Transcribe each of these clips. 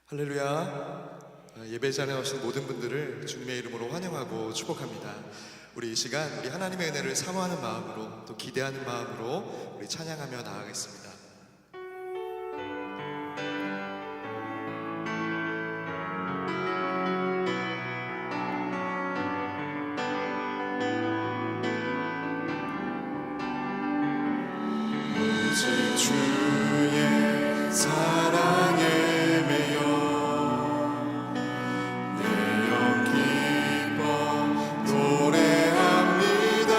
할렐루야. 예배 자리에 오신 모든 분들을 주님의 이름으로 환영하고 축복합니다. 우리 이 시간 우리 하나님의 은혜를 사모하는 마음으로 또 기대하는 마음으로 우리 찬양하며 나아가겠습니다. 오직 주의 사랑에 매여 내 영 기뻐 노래합니다.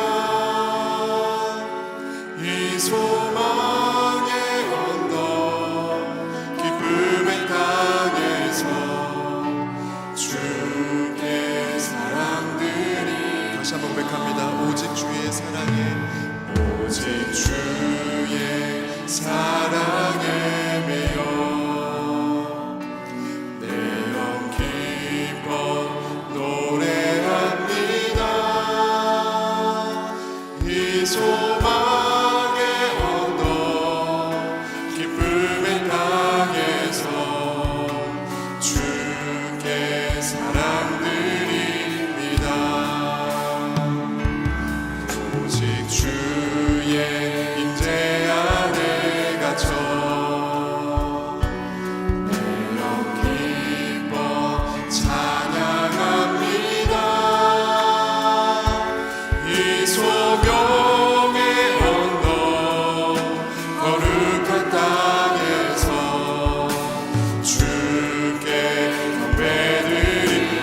이 소망의 언덕 기쁨의 땅에서 주의 사랑들이 다시 한번 고백합니다. 오직 주의 사랑에 오직 주의 사랑에 매여 내 영 기뻐 노래합니다. 이 소망의 언덕 기쁨의 땅에서 주께 사랑드립니다. 오직 주의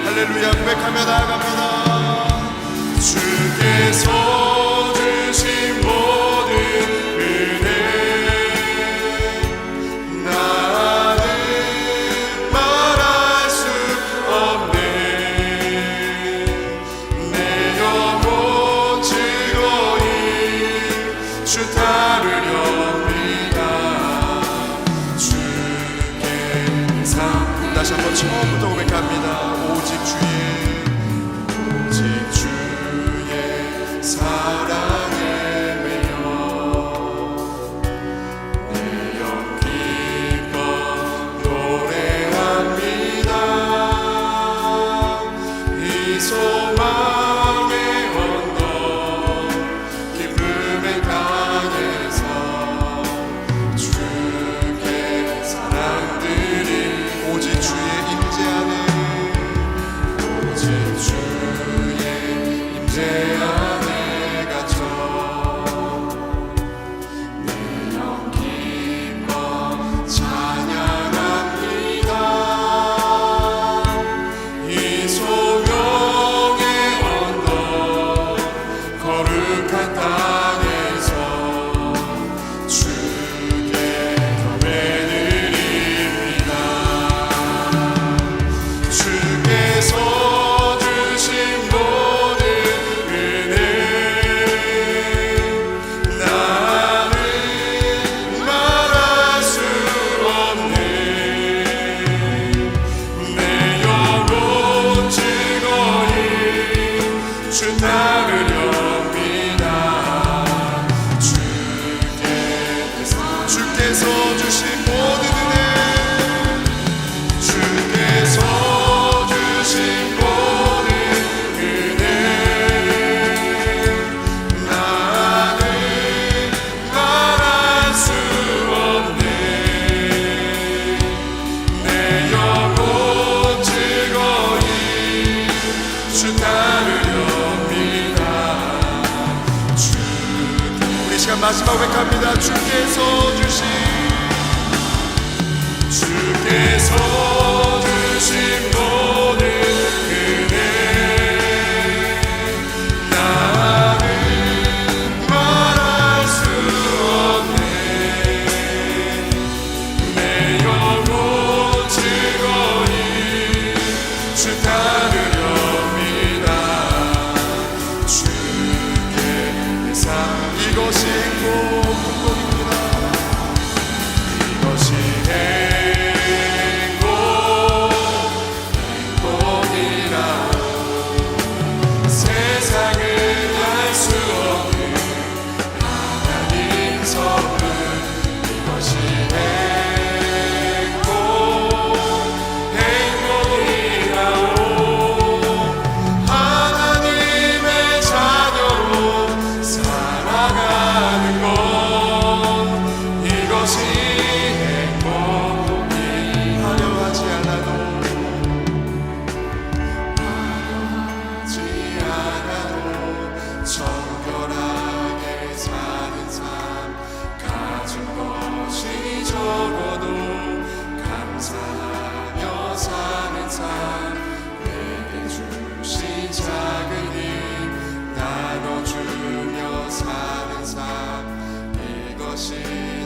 할렐루야 고백하며 나아갑니다. 주께서 주신 모든 은혜 나는 말할 수 없네. 내 영혼 즐거이 주 따르렵니다. 주께 상 다시 한번 처음부터 고백합니다. 오직 주의 사랑에 매여 내 영 기뻐 노래합니다. 이 소망의 언덕 기쁨의 땅에서 주께 사랑드리 오직 주의 임재 안에 내 안에 갇혀 내 영 기뻐 찬양합니다. 이 소명의 언덕 거룩한 땅에서 주께 경배드립니다. 주께서 주께서 주신 모든 은혜 주께서 주신 모든 은혜 나는 말할 수 없네. 내 영혼 즐거이 주 따르렵니다. 우리 시간 마지막 고백합니다. 주께서 주신 모든 은혜 나는 말할 수 없네. 내 영혼 즐거이 주 따르렵니다. 주께 상 이것이 행복입니다. 이것이 행복 삶 내게 주신 작은 힘 나눠주며 사는 삶 이것이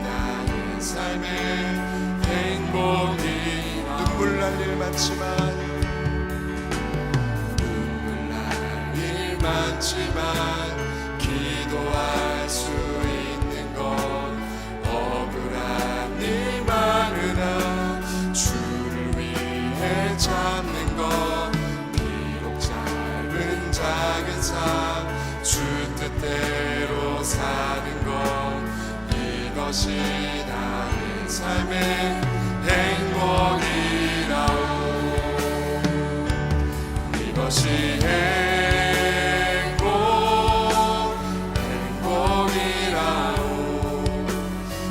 나의 삶의 행복이라 눈물 날 일 많지만 기도할 수 있는 건 억울한 일 많으나 주를 위해 참는 것 비록 짧은 작은 삶 주 뜻대로 사는 것 이것이 나의 삶의 행복이라오 이것이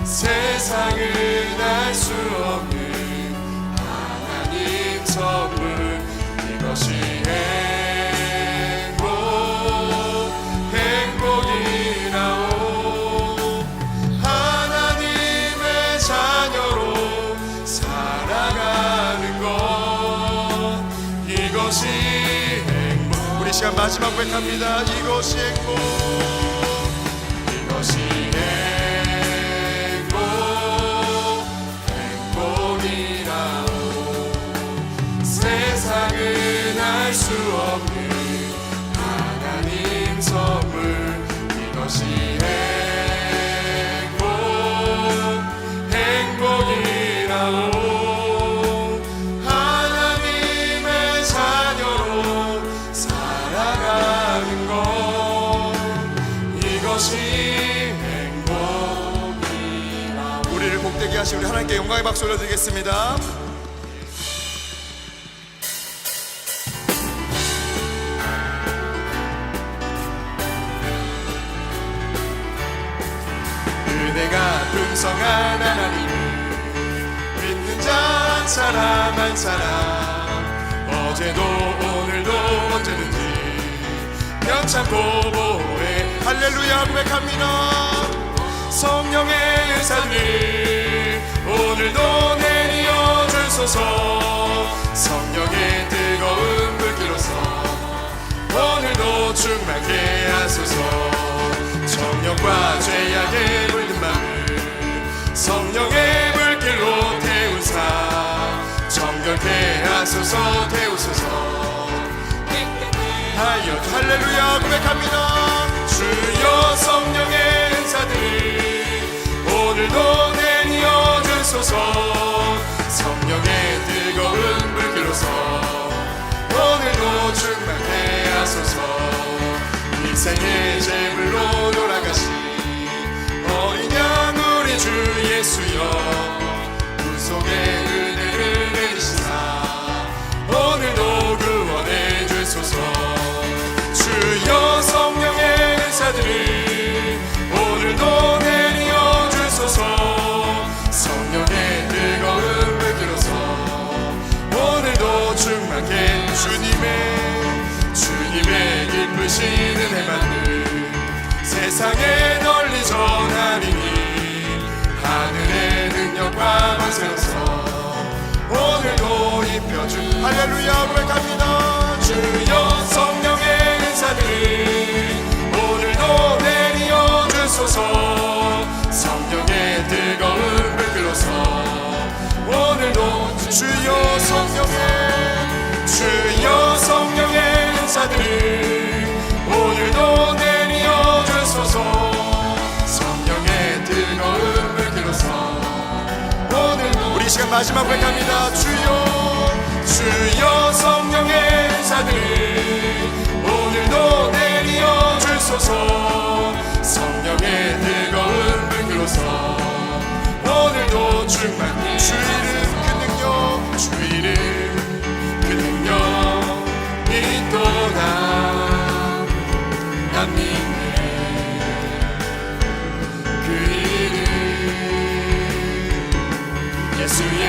세상은 알 수 없는 하나님 선물 이것이 행복이라오 하나님의 자녀로 살아가는 것 이것이 행복 우리 시간 마지막 고백합니다 이것이 행복 이것이 세상은 알 수 없는 하나님 선물 이것이 행복이라오 하나님의 자녀로 살아가는 것 이것이 행복이라오 우리를 복되게 하신 우리 하나님께 영광의 박수 올려드리겠습니다. 은혜가 풍성한 하나님을 믿는 자 한 사람 한 사람 어제도 오늘도 언제든지 변찮고 보호해 할렐루야 고백합니다. 성령의 은사들 오늘도 내리어 주소서 성령의 뜨거운 불길로서 오늘도 충만케 하소서 정욕과 죄악에 물든 마음을 성령의 불길로 태우사 정결케 하소서 태우소서 하여 할렐루야 고백합니다. 주여 성령의 은사들 오늘도 내리어 주소서 성령의 뜨거운 불길로서 오늘도 충만케 하소서 인생의 제물로 돌아가신 어린 양 우리 주 예수여 구속의 은혜를 내리시사 오늘도 구원해 주소서 주여 성령의 은사들을 오늘도 내리어 주소서 성령의 뜨거운 불길로서 오늘도 충만케 주님의 기쁘신 은혜만을 세상에 널리 전하리니 하늘의 능력과 만세로서 오늘도 입혀준 할렐루야 고백합니다. 주여 성령의 은사들 오늘도 내리어 주소서 성령의 뜨거운 불길로서 오늘도 주여 성령의 은사들 오늘도 내리어 주소서 성령의 뜨거운 불길로서 오늘도 우리 시간 마지막 고백합니다. 주여 성령의 은사들 오늘도 내리어 주소서 성령의 뜨거운 불길로서 오늘도 충만히 주 이름 그 능력 있도다 난 믿네 그 이름 예수의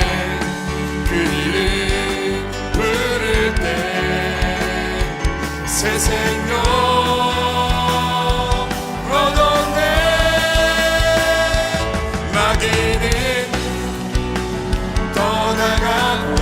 그 이름 부를 때 새 생명 얻었네 마귀는 떠나가고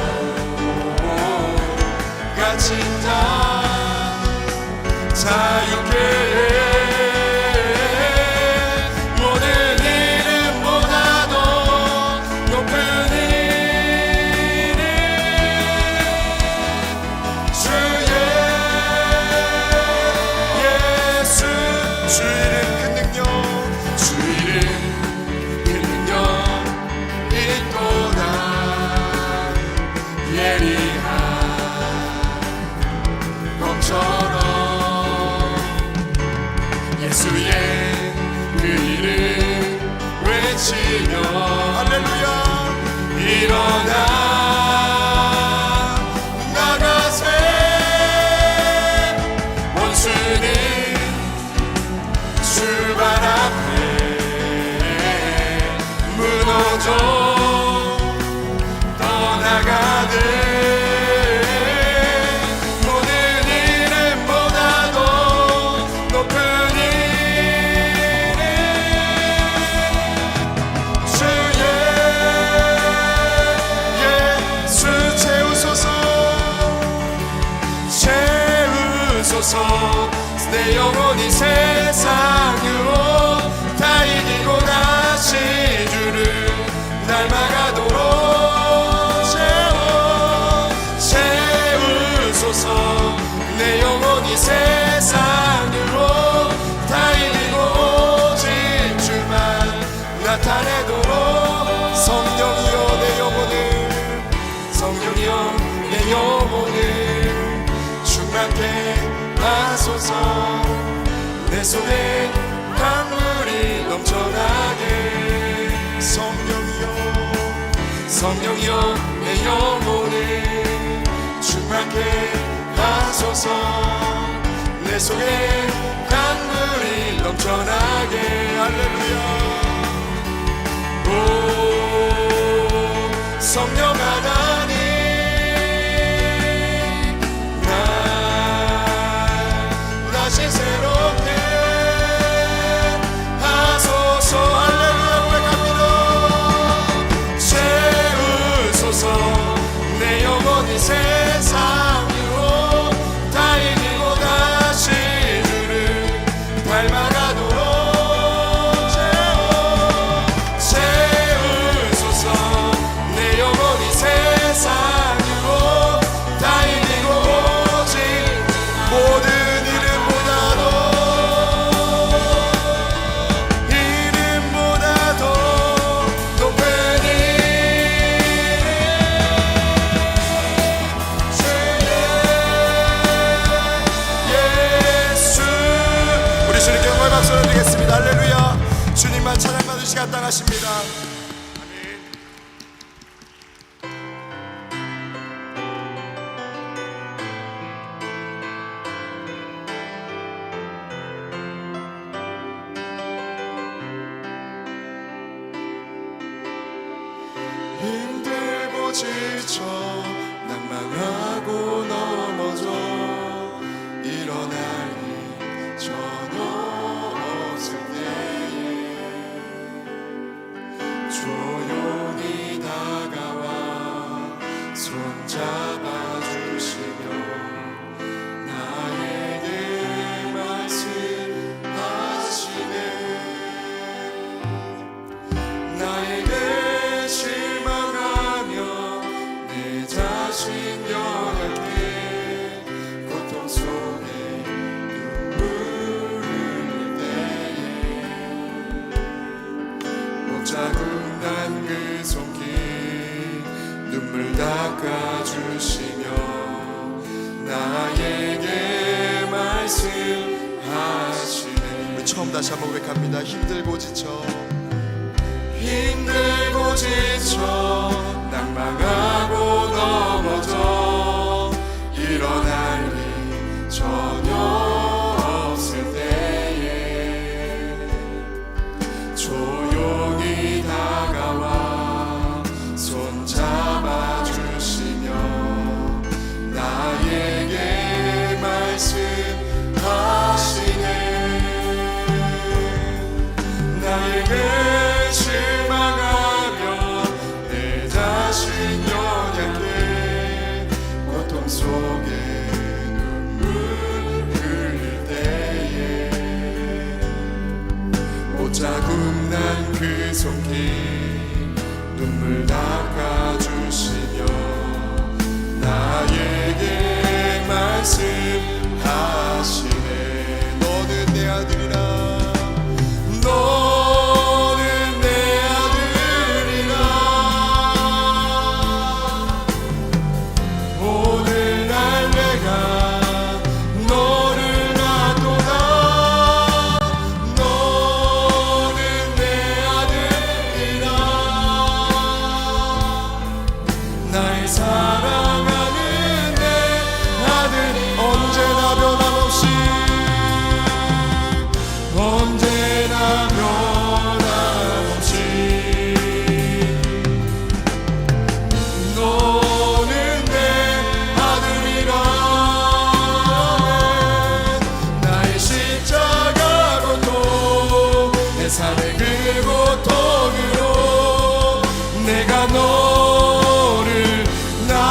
충만케 하소서. 내 속에 강물이 넘쳐나게. 성령이여 내 영혼을 충만케 하소서. 내 속에 강물이 넘쳐나게. 할렐루야. 오 성령 하나님, 날 다시 새롭게 하소서. 할렐루야. 고백합니다. 채우소서. 내 영혼이 세상 위로 다 이기고 다시 주를 닮아가도록 채우소서. 내 영혼이 세상 위로 다 이기고 오직 모든 이름보다도 높은 예수. 우리 주님께 영광의 박수를 드리겠습니다. 할렐루야. 주님만 찬양받을 시간 당하십니다. 힘들고 지쳐 낭망하고 넘어져 일어날 일 전혀 없을 때에 조용히 다가와 손잡아 주시며 나에게 말씀하시네. 나에게 실망하며 내 자신 연약해 고통 속에 눈물 흘릴 때에 목자국 난 그 손길 눈물 닦아주시며 나에게 말씀하시네. 우리 처음 다시 한번 고백합니다. 힘들고 지쳐 낭망하고 넘어져 일어날 일 전혀 없을 때에 조용히 다가와 손잡아 주시며 나에게 말씀하시네. 나에게 실망하며 내 자신 연약해 고통 속에 눈물 흘릴 때에 옷자국 난 그 손길 눈물 닦아주시며 나에게 말씀하시네. 너는 내 아들이라. 너는 내 아들이라. 오늘 날 내가 너를 낳도다. 너는 내 아들이라. 날 사랑하는 내 아들이 언제나 변함없이 언제나 변함없이 너는 내 아들이라. 나의 십자가 고통 내 삶의 그 고통으로 내가 너를 낳았네.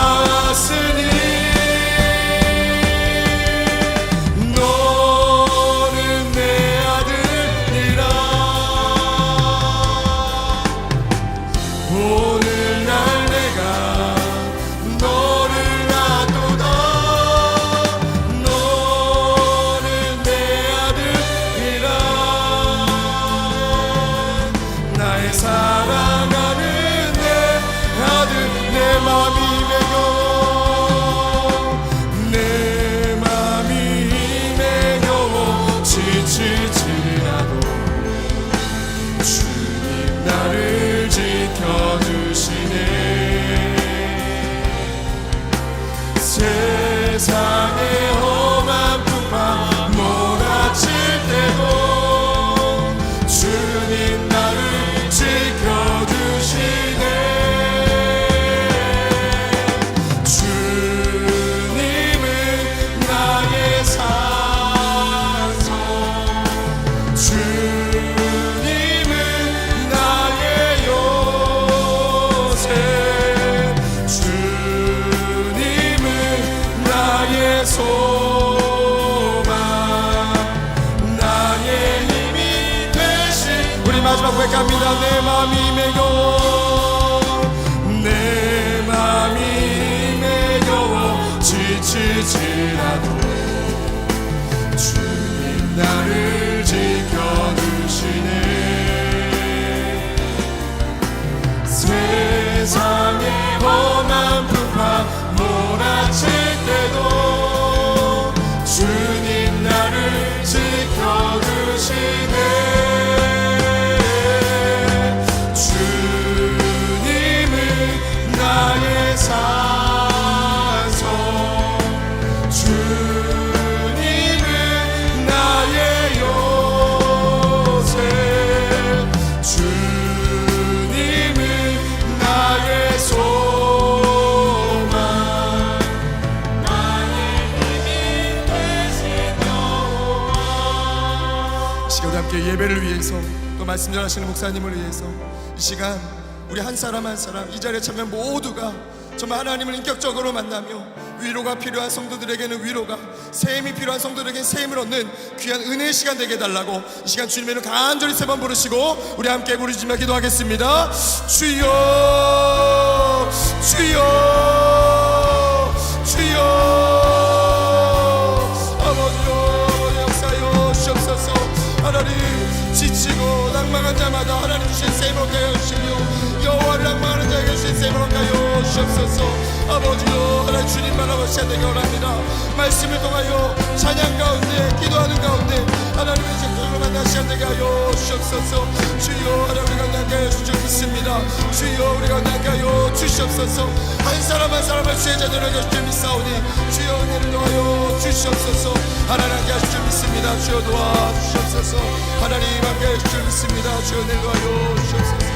고백합니다. 내 마음이 매겨워, 내 마음이 매겨워 지치지라도 주님 나를 지켜주시네. 세상의 험한 풍파 몰아칠 때도 주님 나를 지켜주시네. 주님은 나의 산소, 주님은 나의 요새, 주님은 나의 소망, 나의 힘이 되신 여호와. 이 시간 우리 함께 예배를 위해서, 또 말씀 전하시는 목사님을 위해서 이 시간 우리 한 사람 한 사람 이 자리에 참여 모두가 정말 하나님을 인격적으로 만나며 위로가 필요한 성도들에게는 위로가, 샘이 필요한 성도들에게는 샘을 얻는 귀한 은혜의 시간 되게 해달라고 이 시간 주님의 이름 간절히 3번 부르시고 우리 함께 부르짖으며 기도하겠습니다. 주여 주여 주여, 아버지여 역사여 주옵소서. 하나님 지치고 낭망한 자마다 하나님 주신 샘을 얻게 하여 주시며 여호와를 낭망하는 자에게 주신 샘을 얻게 하여 주옵소서. 아버지여 하나님 주님 바라보시 되게 원합니다. 말씀을 통하여 찬양 가운데 기도하는 가운데 하나님의 직접으로 만나 시간 되게 하여 주옵소서. 주여 하나님 우리가 나게 하여 주실 믿습니다. 주여 우리가 나게 하여 주시옵소서. 한 사람 한 사람을 주의 자녀에게 주실 믿사오니 주여 은혜를 더하여 주시옵소서. 하나님 함께 하실 줄 믿습니다. 주여 도와주시옵소서. 하나님 함께 하실 줄 믿습니다. 주여 은혜를 더하여 주시옵소서.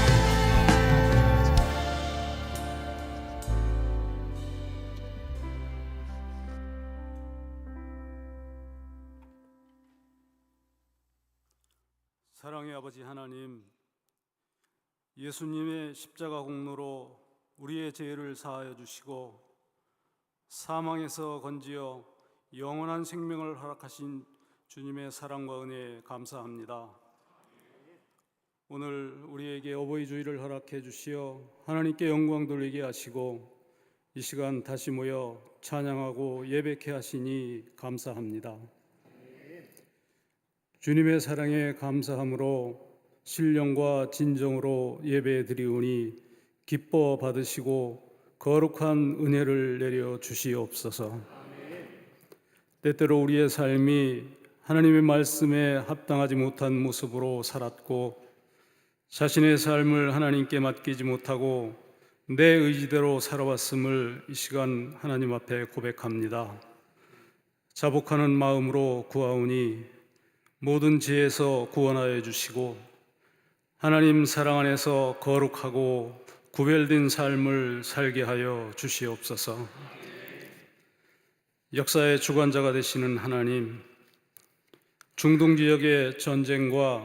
사랑의 아버지 하나님, 예수님의 십자가 공로로 우리의 죄를 사하여 주시고 사망에서 건지어 영원한 생명을 허락하신 주님의 사랑과 은혜에 감사합니다. 오늘 우리에게 어버이 주일을 허락해 주시어 하나님께 영광 돌리게 하시고 이 시간 다시 모여 찬양하고 예배케 하시니 감사합니다. 주님의 사랑에 감사함으로 신령과 진정으로 예배 드리오니 기뻐 받으시고 거룩한 은혜를 내려 주시옵소서. 때때로 우리의 삶이 하나님의 말씀에 합당하지 못한 모습으로 살았고 자신의 삶을 하나님께 맡기지 못하고 내 의지대로 살아왔음을 이 시간 하나님 앞에 고백합니다. 자복하는 마음으로 구하오니 모든 죄에서 구원하여 주시고 하나님 사랑 안에서 거룩하고 구별된 삶을 살게 하여 주시옵소서. 역사의 주관자가 되시는 하나님, 중동 지역의 전쟁과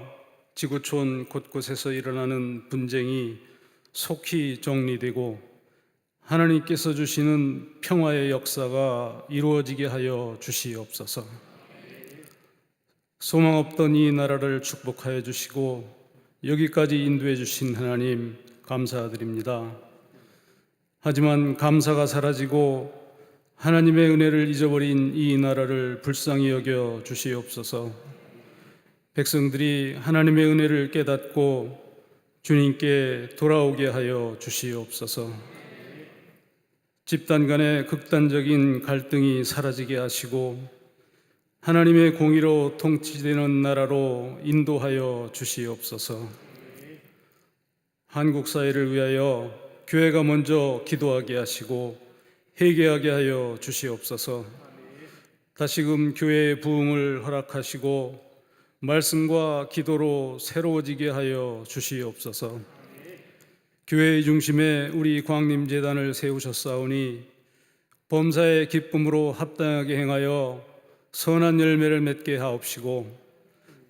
지구촌 곳곳에서 일어나는 분쟁이 속히 정리되고 하나님께서 주시는 평화의 역사가 이루어지게 하여 주시옵소서. 소망 없던 이 나라를 축복하여 주시고 여기까지 인도해 주신 하나님 감사드립니다. 하지만 감사가 사라지고 하나님의 은혜를 잊어버린 이 나라를 불쌍히 여겨 주시옵소서. 백성들이 하나님의 은혜를 깨닫고 주님께 돌아오게 하여 주시옵소서. 집단 간의 극단적인 갈등이 사라지게 하시고 하나님의 공의로 통치되는 나라로 인도하여 주시옵소서. 한국 사회를 위하여 교회가 먼저 기도하게 하시고 회개하게 하여 주시옵소서. 다시금 교회의 부흥을 허락하시고 말씀과 기도로 새로워지게 하여 주시옵소서. 교회의 중심에 우리 광림재단을 세우셨사오니 범사의 기쁨으로 합당하게 행하여 선한 열매를 맺게 하옵시고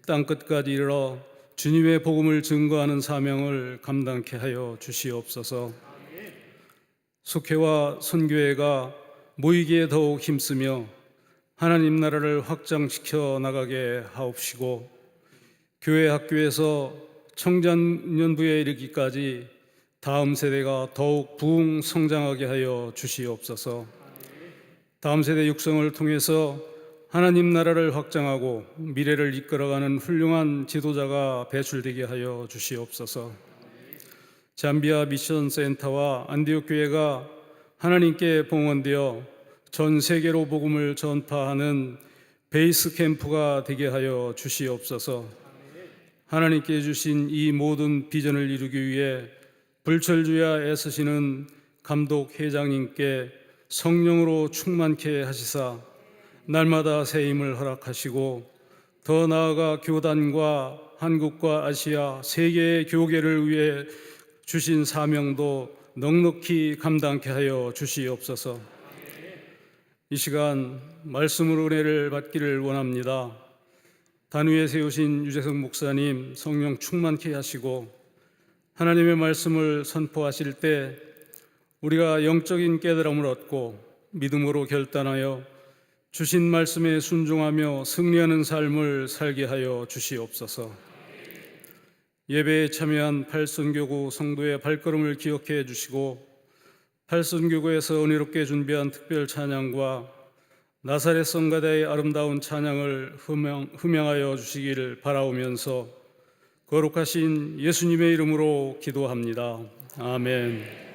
땅끝까지 이르러 주님의 복음을 증거하는 사명을 감당케 하여 주시옵소서. 속회와 선교회가 모이기에 더욱 힘쓰며 하나님 나라를 확장시켜 나가게 하옵시고 교회 학교에서 청년부에 이르기까지 다음 세대가 더욱 부흥 성장하게 하여 주시옵소서. 다음 세대 육성을 통해서 하나님 나라를 확장하고 미래를 이끌어가는 훌륭한 지도자가 배출되게 하여 주시옵소서. 잠비아 미션 센터와 안디옥 교회가 하나님께 봉헌되어 전 세계로 복음을 전파하는 베이스 캠프가 되게 하여 주시옵소서. 하나님께 주신 이 모든 비전을 이루기 위해 불철주야 애쓰시는 감독 회장님께 성령으로 충만케 하시사 날마다 새 힘을 허락하시고 더 나아가 교단과 한국과 아시아 세계의 교계를 위해 주신 사명도 넉넉히 감당케 하여 주시옵소서. 이 시간 말씀으로 은혜를 받기를 원합니다. 단위에 세우신 유재석 목사님 성령 충만케 하시고 하나님의 말씀을 선포하실 때 우리가 영적인 깨달음을 얻고 믿음으로 결단하여 주신 말씀에 순종하며 승리하는 삶을 살게 하여 주시옵소서. 예배에 참여한 팔선교구 성도의 발걸음을 기억해 주시고 팔선교구에서 은혜롭게 준비한 특별 찬양과 나사렛 성가대의 아름다운 찬양을 흠양하여 주시기를 바라오면서 거룩하신 예수님의 이름으로 기도합니다. 아멘.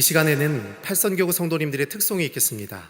이 시간에는 팔선교구 성도님들의 특송이 있겠습니다.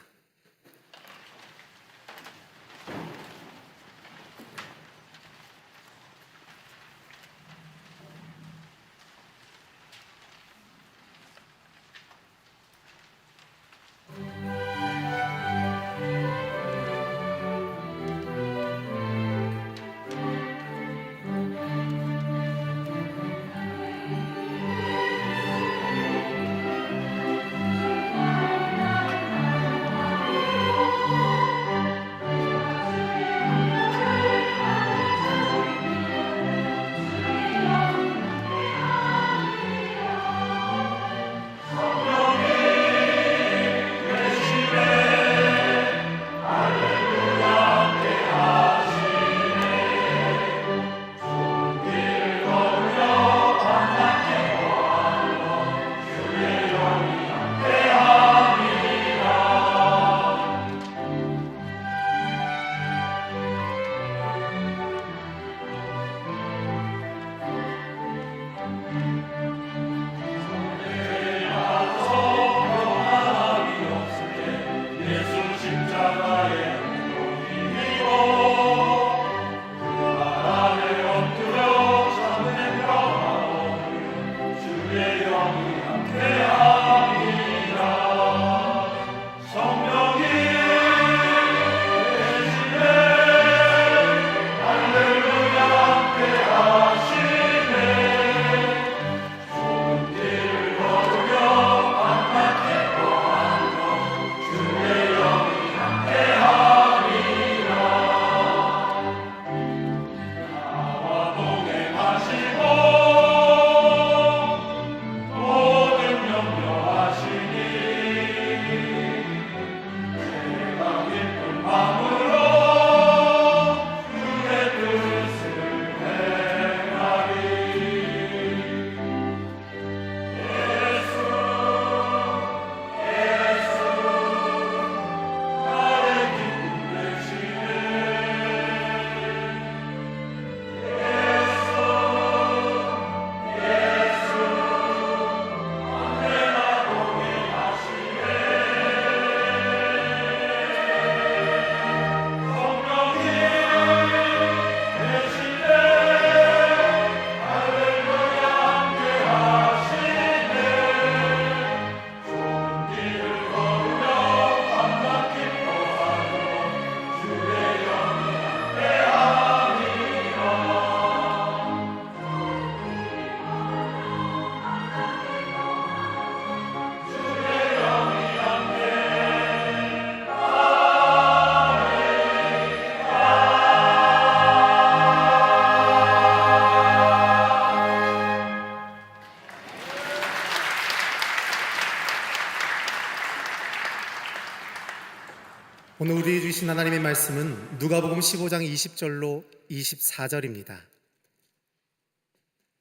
주신 하나님의 말씀은 누가복음 15장 20절로 24절입니다.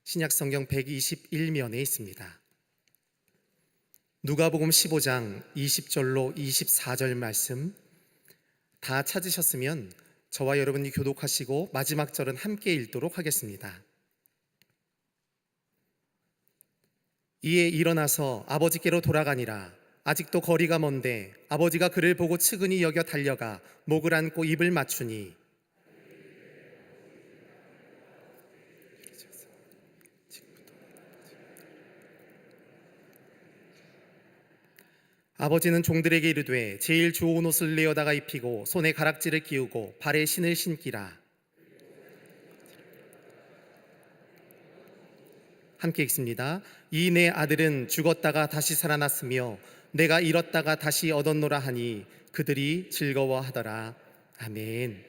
신약성경 121면에 있습니다. 누가복음 15장 20절로 24절 말씀 다 찾으셨으면 저와 여러분이 교독하시고 마지막 절은 함께 읽도록 하겠습니다. 이에 일어나서 아버지께로 돌아가니라. 아직도 거리가 먼데 아버지가 그를 보고 측은히 여겨 달려가 목을 안고 입을 맞추니 아버지는 종들에게 이르되 제일 좋은 옷을 내어다가 입히고 손에 가락지를 끼우고 발에 신을 신기라. 함께 읽습니다. 이 내 아들은 죽었다가 다시 살아났으며 내가 잃었다가 다시 얻었노라 하니 그들이 즐거워하더라. 아멘.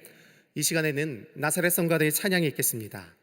이 시간에는 나사렛 성가대의 찬양이 있겠습니다.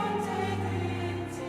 언제든지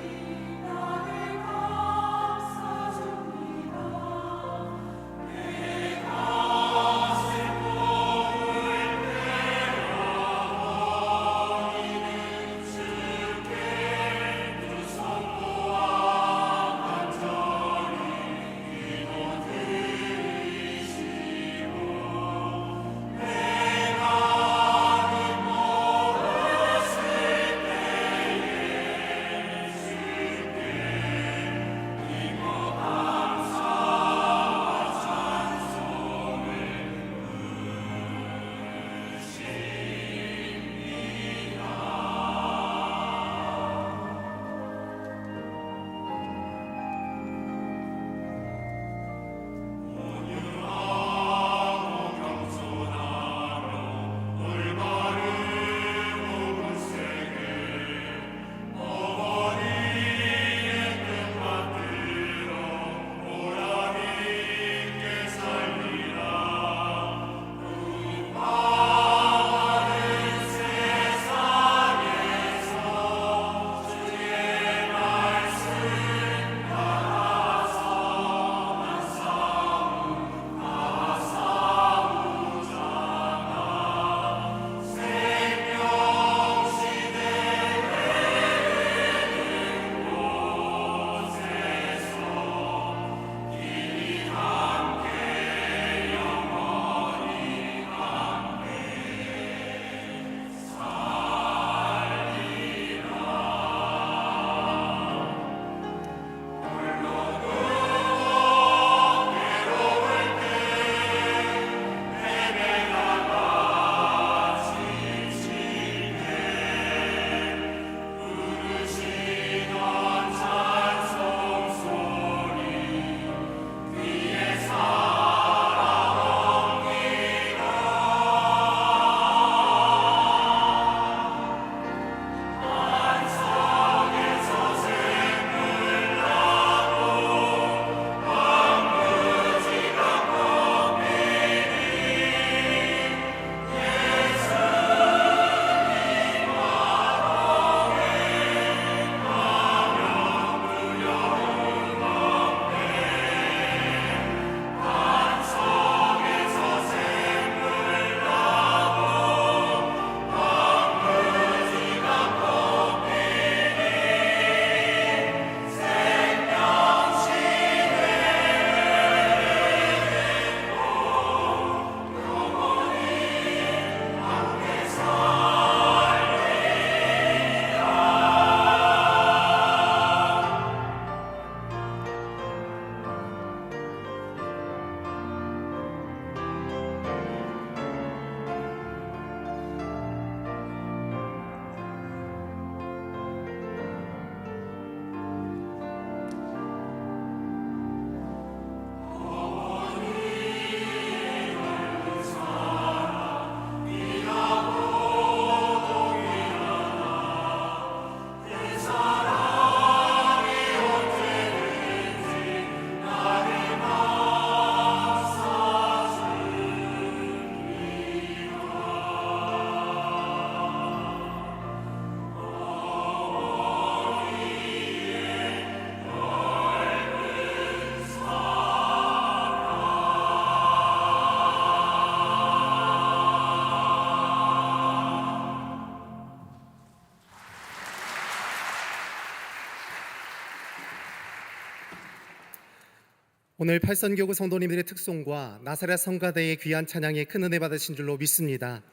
오늘 팔선교구 성도님들의 특송과 나사렛 성가대의 귀한 찬양에 큰 은혜 받으신 줄로 믿습니다.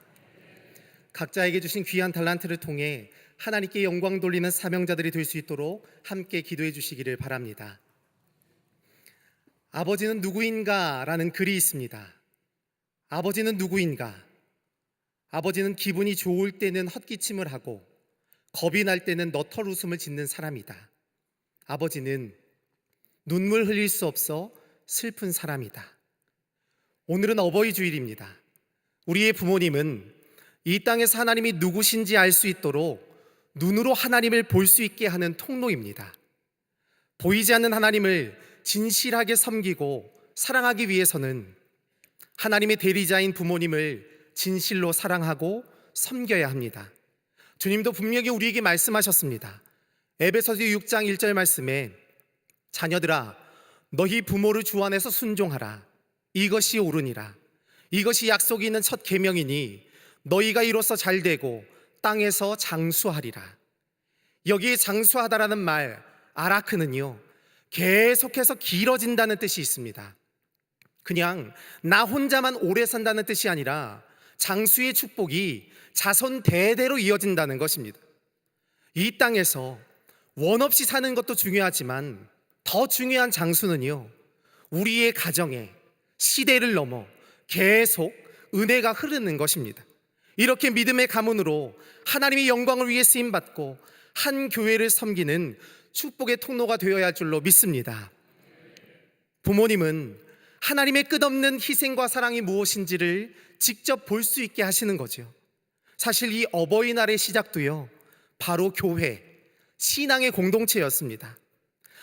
각자에게 주신 귀한 달란트를 통해 하나님께 영광 돌리는 사명자들이 될 수 있도록 함께 기도해 주시기를 바랍니다. 아버지는 누구인가? 라는 글이 있습니다. 아버지는 누구인가? 아버지는 기분이 좋을 때는 헛기침을 하고 겁이 날 때는 너털 웃음을 짓는 사람이다. 아버지는 눈물 흘릴 수 없어 슬픈 사람이다. 오늘은 어버이 주일입니다. 우리의 부모님은 이 땅에서 하나님이 누구신지 알 수 있도록 눈으로 하나님을 볼 수 있게 하는 통로입니다. 보이지 않는 하나님을 진실하게 섬기고 사랑하기 위해서는 하나님의 대리자인 부모님을 진실로 사랑하고 섬겨야 합니다. 주님도 분명히 우리에게 말씀하셨습니다. 에베소서 6장 1절 말씀에 자녀들아 너희 부모를 주 안에서 순종하라. 이것이 옳으니라. 이것이 약속이 있는 첫 계명이니 너희가 이로써 잘되고 땅에서 장수하리라. 여기에 장수하다라는 말 아라크는요 계속해서 길어진다는 뜻이 있습니다. 그냥 나 혼자만 오래 산다는 뜻이 아니라 장수의 축복이 자손 대대로 이어진다는 것입니다. 이 땅에서 원 없이 사는 것도 중요하지만 더 중요한 장수는요 우리의 가정에 시대를 넘어 계속 은혜가 흐르는 것입니다. 이렇게 믿음의 가문으로 하나님의 영광을 위해 쓰임받고 한 교회를 섬기는 축복의 통로가 되어야 할 줄로 믿습니다. 부모님은 하나님의 끝없는 희생과 사랑이 무엇인지를 직접 볼 수 있게 하시는 거죠. 사실 이 어버이날의 시작도요 바로 교회, 신앙의 공동체였습니다.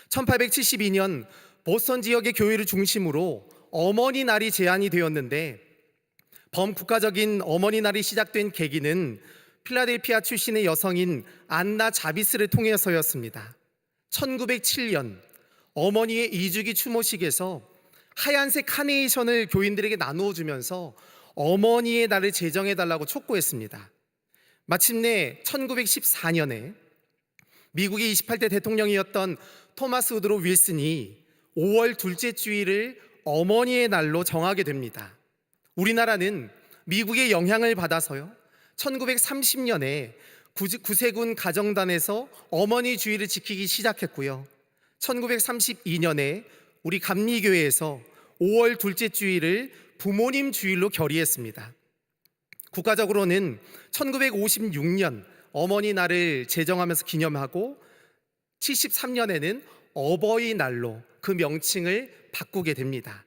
1872년 보스턴 지역의 교회를 중심으로 어머니 날이 제안이 되었는데 범국가적인 어머니 날이 시작된 계기는 필라델피아 출신의 여성인 안나 자비스를 통해서였습니다. 1907년 어머니의 이주기 추모식에서 하얀색 카네이션을 교인들에게 나누어 주면서 어머니의 날을 제정해달라고 촉구했습니다. 마침내 1914년에 미국의 28대 대통령이었던 토마스 우드로 윌슨이 5월 둘째 주일을 어머니의 날로 정하게 됩니다. 우리나라는 미국의 영향을 받아서요 1930년에 구세군 가정단에서 어머니 주일을 지키기 시작했고요 1932년에 우리 감리교회에서 5월 둘째 주일을 부모님 주일로 결의했습니다. 국가적으로는 1956년 어머니 날을 제정하면서 기념하고 73년에는 어버이날로 그 명칭을 바꾸게 됩니다.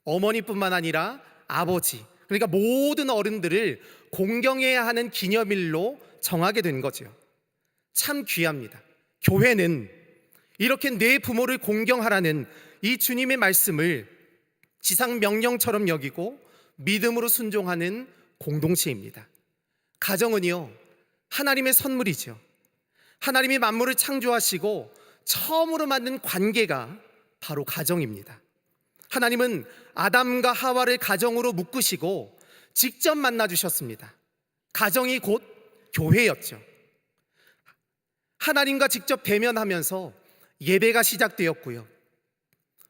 어머니뿐만 아니라 아버지, 그러니까 모든 어른들을 공경해야 하는 기념일로 정하게 된 거죠. 참 귀합니다. 교회는 이렇게 내 부모를 공경하라는 이 주님의 말씀을 지상 명령처럼 여기고 믿음으로 순종하는 공동체입니다. 가정은요 하나님의 선물이죠. 하나님이 만물을 창조하시고 처음으로 만든 관계가 바로 가정입니다. 하나님은 아담과 하와를 가정으로 묶으시고 직접 만나 주셨습니다. 가정이 곧 교회였죠. 하나님과 직접 대면하면서 예배가 시작되었고요.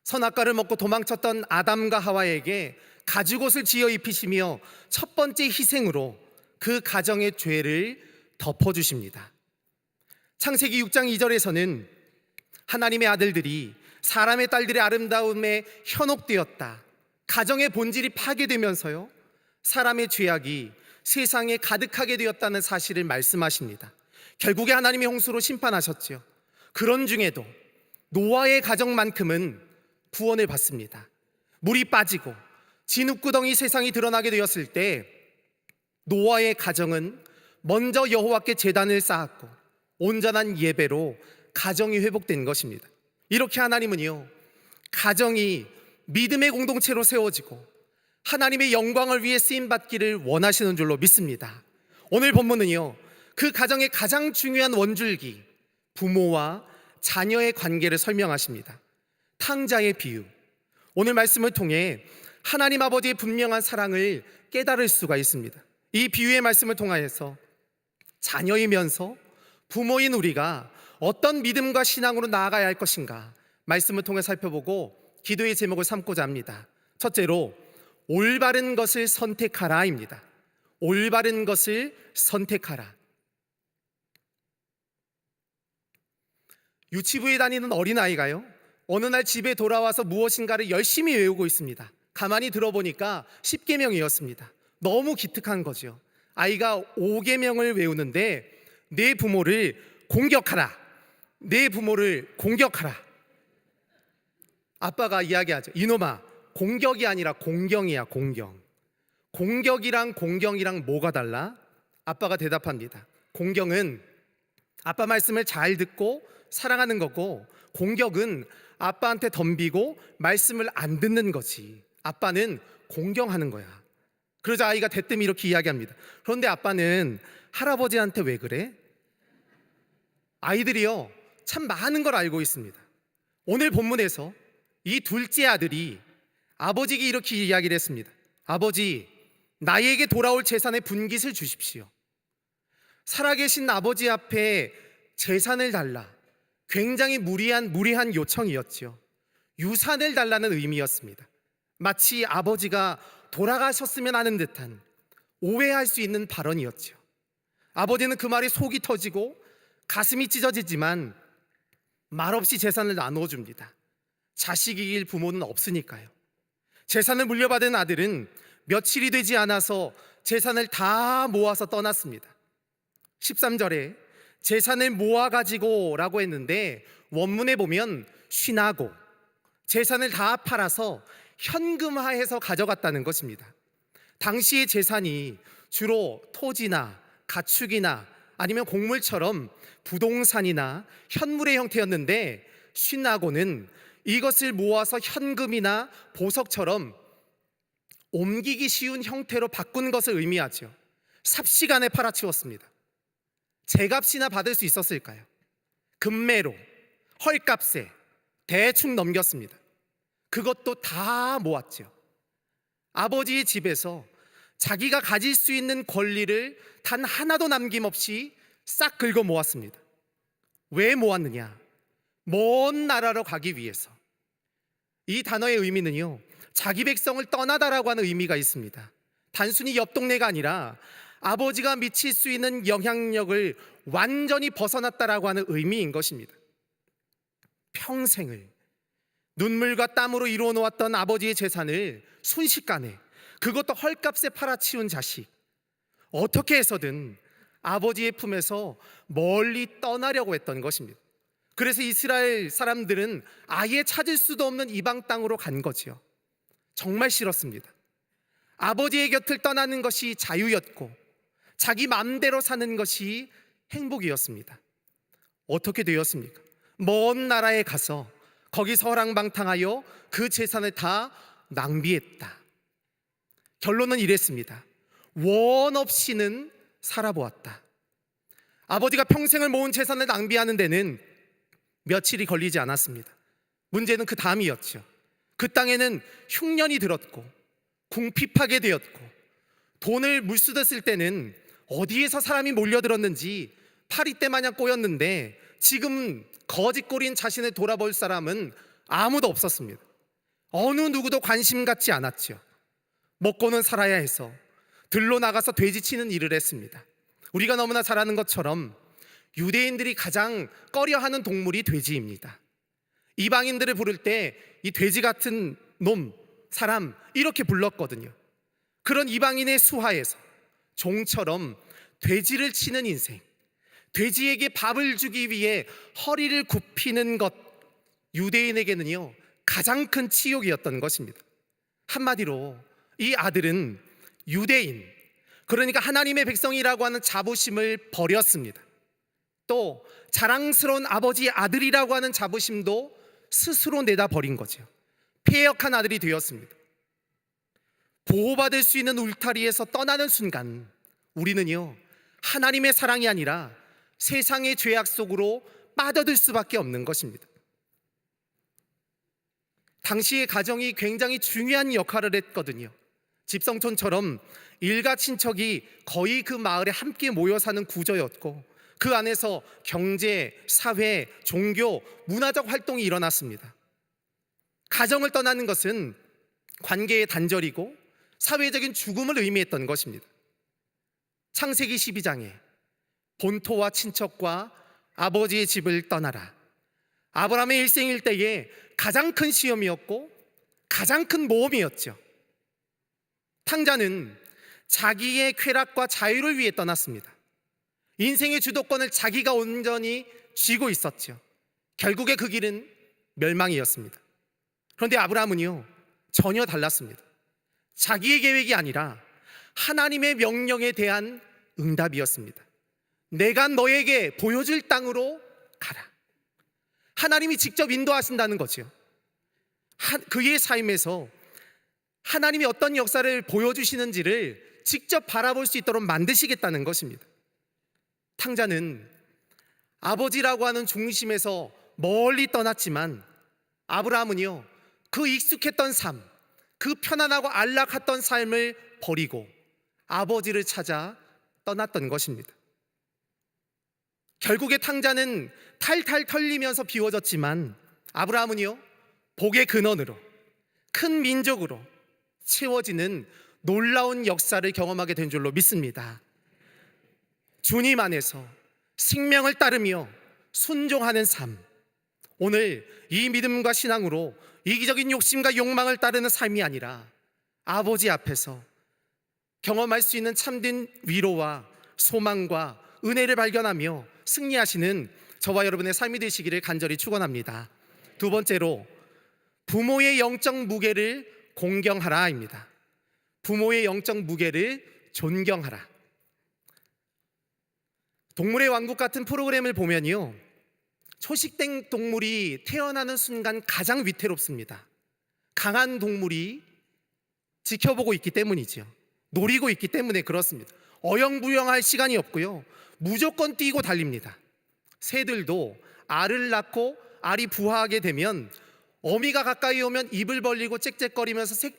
선악과를 먹고 도망쳤던 아담과 하와에게 가죽옷을 지어 입히시며 첫 번째 희생으로 그 가정의 죄를 덮어주십니다. 창세기 6장 2절에서는 하나님의 아들들이 사람의 딸들의 아름다움에 현혹되었다. 가정의 본질이 파괴되면서요 사람의 죄악이 세상에 가득하게 되었다는 사실을 말씀하십니다. 결국에 하나님의 홍수로 심판하셨죠. 그런 중에도 노아의 가정만큼은 구원을 받습니다. 물이 빠지고 진흙구덩이 세상이 드러나게 되었을 때 노아의 가정은 먼저 여호와께 제단을 쌓았고 온전한 예배로 가정이 회복된 것입니다. 이렇게 하나님은요 가정이 믿음의 공동체로 세워지고 하나님의 영광을 위해 쓰임받기를 원하시는 줄로 믿습니다. 오늘 본문은요 그 가정의 가장 중요한 원줄기 부모와 자녀의 관계를 설명하십니다. 탕자의 비유. 오늘 말씀을 통해 하나님 아버지의 분명한 사랑을 깨달을 수가 있습니다. 이 비유의 말씀을 통하여서 자녀이면서 부모인 우리가 어떤 믿음과 신앙으로 나아가야 할 것인가 말씀을 통해 살펴보고 기도의 제목을 삼고자 합니다. 첫째로 올바른 것을 선택하라입니다. 올바른 것을 선택하라. 유치부에 다니는 어린아이가요, 어느 날 집에 돌아와서 무엇인가를 열심히 외우고 있습니다. 가만히 들어보니까 10계명이었습니다. 너무 기특한 거죠. 아이가 5계명을 외우는데 내 부모를 공격하라, 내 부모를 공격하라. 아빠가 이야기하죠. 이놈아, 공격이 아니라 공경이야, 공경. 공격이랑 공경이랑 뭐가 달라? 아빠가 대답합니다. 공경은 아빠 말씀을 잘 듣고 사랑하는 거고, 공격은 아빠한테 덤비고 말씀을 안 듣는 거지. 아빠는 공경하는 거야. 그러자 아이가 대뜸 이렇게 이야기합니다. 그런데 아빠는 할아버지한테 왜 그래? 아이들이요, 참 많은 걸 알고 있습니다. 오늘 본문에서 이 둘째 아들이 아버지에게 이렇게 이야기를 했습니다. 아버지, 나에게 돌아올 재산의 분깃을 주십시오. 살아계신 아버지 앞에 재산을 달라. 굉장히 무리한 요청이었죠. 유산을 달라는 의미였습니다. 마치 아버지가 돌아가셨으면 하는 듯한 오해할 수 있는 발언이었죠. 아버지는 그 말에 속이 터지고 가슴이 찢어지지만 말없이 재산을 나누어 줍니다. 자식이길 부모는 없으니까요. 재산을 물려받은 아들은 며칠이 되지 않아서 재산을 다 모아서 떠났습니다. 13절에 재산을 모아가지고 라고 했는데 원문에 보면 쉬나고, 재산을 다 팔아서 현금화해서 가져갔다는 것입니다. 당시의 재산이 주로 토지나 가축이나 아니면 곡물처럼 부동산이나 현물의 형태였는데, 쉬나고는 이것을 모아서 현금이나 보석처럼 옮기기 쉬운 형태로 바꾼 것을 의미하죠. 삽시간에 팔아치웠습니다. 제값이나 받을 수 있었을까요? 금매로, 헐값에 대충 넘겼습니다. 그것도 다 모았죠. 아버지의 집에서 자기가 가질 수 있는 권리를 단 하나도 남김없이 싹 긁어 모았습니다. 왜 모았느냐? 먼 나라로 가기 위해서. 이 단어의 의미는요, 자기 백성을 떠나다라고 하는 의미가 있습니다. 단순히 옆 동네가 아니라 아버지가 미칠 수 있는 영향력을 완전히 벗어났다라고 하는 의미인 것입니다. 평생을 눈물과 땀으로 이루어 놓았던 아버지의 재산을 순식간에, 그것도 헐값에 팔아치운 자식, 어떻게 해서든 아버지의 품에서 멀리 떠나려고 했던 것입니다. 그래서 이스라엘 사람들은 아예 찾을 수도 없는 이방 땅으로 간 거죠. 정말 싫었습니다. 아버지의 곁을 떠나는 것이 자유였고 자기 마음대로 사는 것이 행복이었습니다. 어떻게 되었습니까? 먼 나라에 가서 거기서 허랑방탕하여 그 재산을 다 낭비했다. 결론은 이랬습니다. 원 없이는 살아보았다. 아버지가 평생을 모은 재산을 낭비하는 데는 며칠이 걸리지 않았습니다. 문제는 그 다음이었죠. 그 땅에는 흉년이 들었고 궁핍하게 되었고, 돈을 물수댔을 때는 어디에서 사람이 몰려들었는지 파리떼 마냥 꼬였는데 지금 거짓골인 자신을 돌아볼 사람은 아무도 없었습니다. 어느 누구도 관심 갖지 않았죠. 먹고는 살아야 해서 들로 나가서 돼지 치는 일을 했습니다. 우리가 너무나 잘 아는 것처럼 유대인들이 가장 꺼려하는 동물이 돼지입니다. 이방인들을 부를 때 이 돼지 같은 놈, 사람, 이렇게 불렀거든요. 그런 이방인의 수하에서 종처럼 돼지를 치는 인생, 돼지에게 밥을 주기 위해 허리를 굽히는 것, 유대인에게는요 가장 큰 치욕이었던 것입니다. 한마디로 이 아들은 유대인, 그러니까 하나님의 백성이라고 하는 자부심을 버렸습니다. 또 자랑스러운 아버지의 아들이라고 하는 자부심도 스스로 내다 버린 거죠. 폐역한 아들이 되었습니다. 보호받을 수 있는 울타리에서 떠나는 순간 우리는요 하나님의 사랑이 아니라 세상의 죄악 속으로 빠져들 수밖에 없는 것입니다. 당시의 가정이 굉장히 중요한 역할을 했거든요. 집성촌처럼 일가 친척이 거의 그 마을에 함께 모여 사는 구조였고, 그 안에서 경제, 사회, 종교, 문화적 활동이 일어났습니다. 가정을 떠나는 것은 관계의 단절이고 사회적인 죽음을 의미했던 것입니다. 창세기 12장에 본토와 친척과 아버지의 집을 떠나라. 아브라함의 일생일 때에 가장 큰 시험이었고 가장 큰 모험이었죠. 탕자는 자기의 쾌락과 자유를 위해 떠났습니다. 인생의 주도권을 자기가 온전히 쥐고 있었죠. 결국에 그 길은 멸망이었습니다. 그런데 아브라함은요, 전혀 달랐습니다. 자기의 계획이 아니라 하나님의 명령에 대한 응답이었습니다. 내가 너에게 보여줄 땅으로 가라. 하나님이 직접 인도하신다는 거죠. 그의 삶에서 하나님이 어떤 역사를 보여주시는지를 직접 바라볼 수 있도록 만드시겠다는 것입니다. 탕자는 아버지라고 하는 중심에서 멀리 떠났지만 아브라함은요, 그 익숙했던 삶, 그 편안하고 안락했던 삶을 버리고 아버지를 찾아 떠났던 것입니다. 결국에 탕자는 탈탈 털리면서 비워졌지만 아브라함은요, 복의 근원으로 큰 민족으로 채워지는 놀라운 역사를 경험하게 된 줄로 믿습니다. 주님 안에서 생명을 따르며 순종하는 삶, 오늘 이 믿음과 신앙으로 이기적인 욕심과 욕망을 따르는 삶이 아니라 아버지 앞에서 경험할 수 있는 참된 위로와 소망과 은혜를 발견하며 승리하시는 저와 여러분의 삶이 되시기를 간절히 축원합니다. 두 번째로 부모의 영적 무게를 공경하라입니다. 부모의 영적 무게를 존경하라. 동물의 왕국 같은 프로그램을 보면요, 초식된 동물이 태어나는 순간 가장 위태롭습니다. 강한 동물이 지켜보고 있기 때문이죠. 노리고 있기 때문에 그렇습니다. 어영부영할 시간이 없고요, 무조건 뛰고 달립니다. 새들도 알을 낳고 알이 부화하게 되면 어미가 가까이 오면 입을 벌리고 짹짹거리면서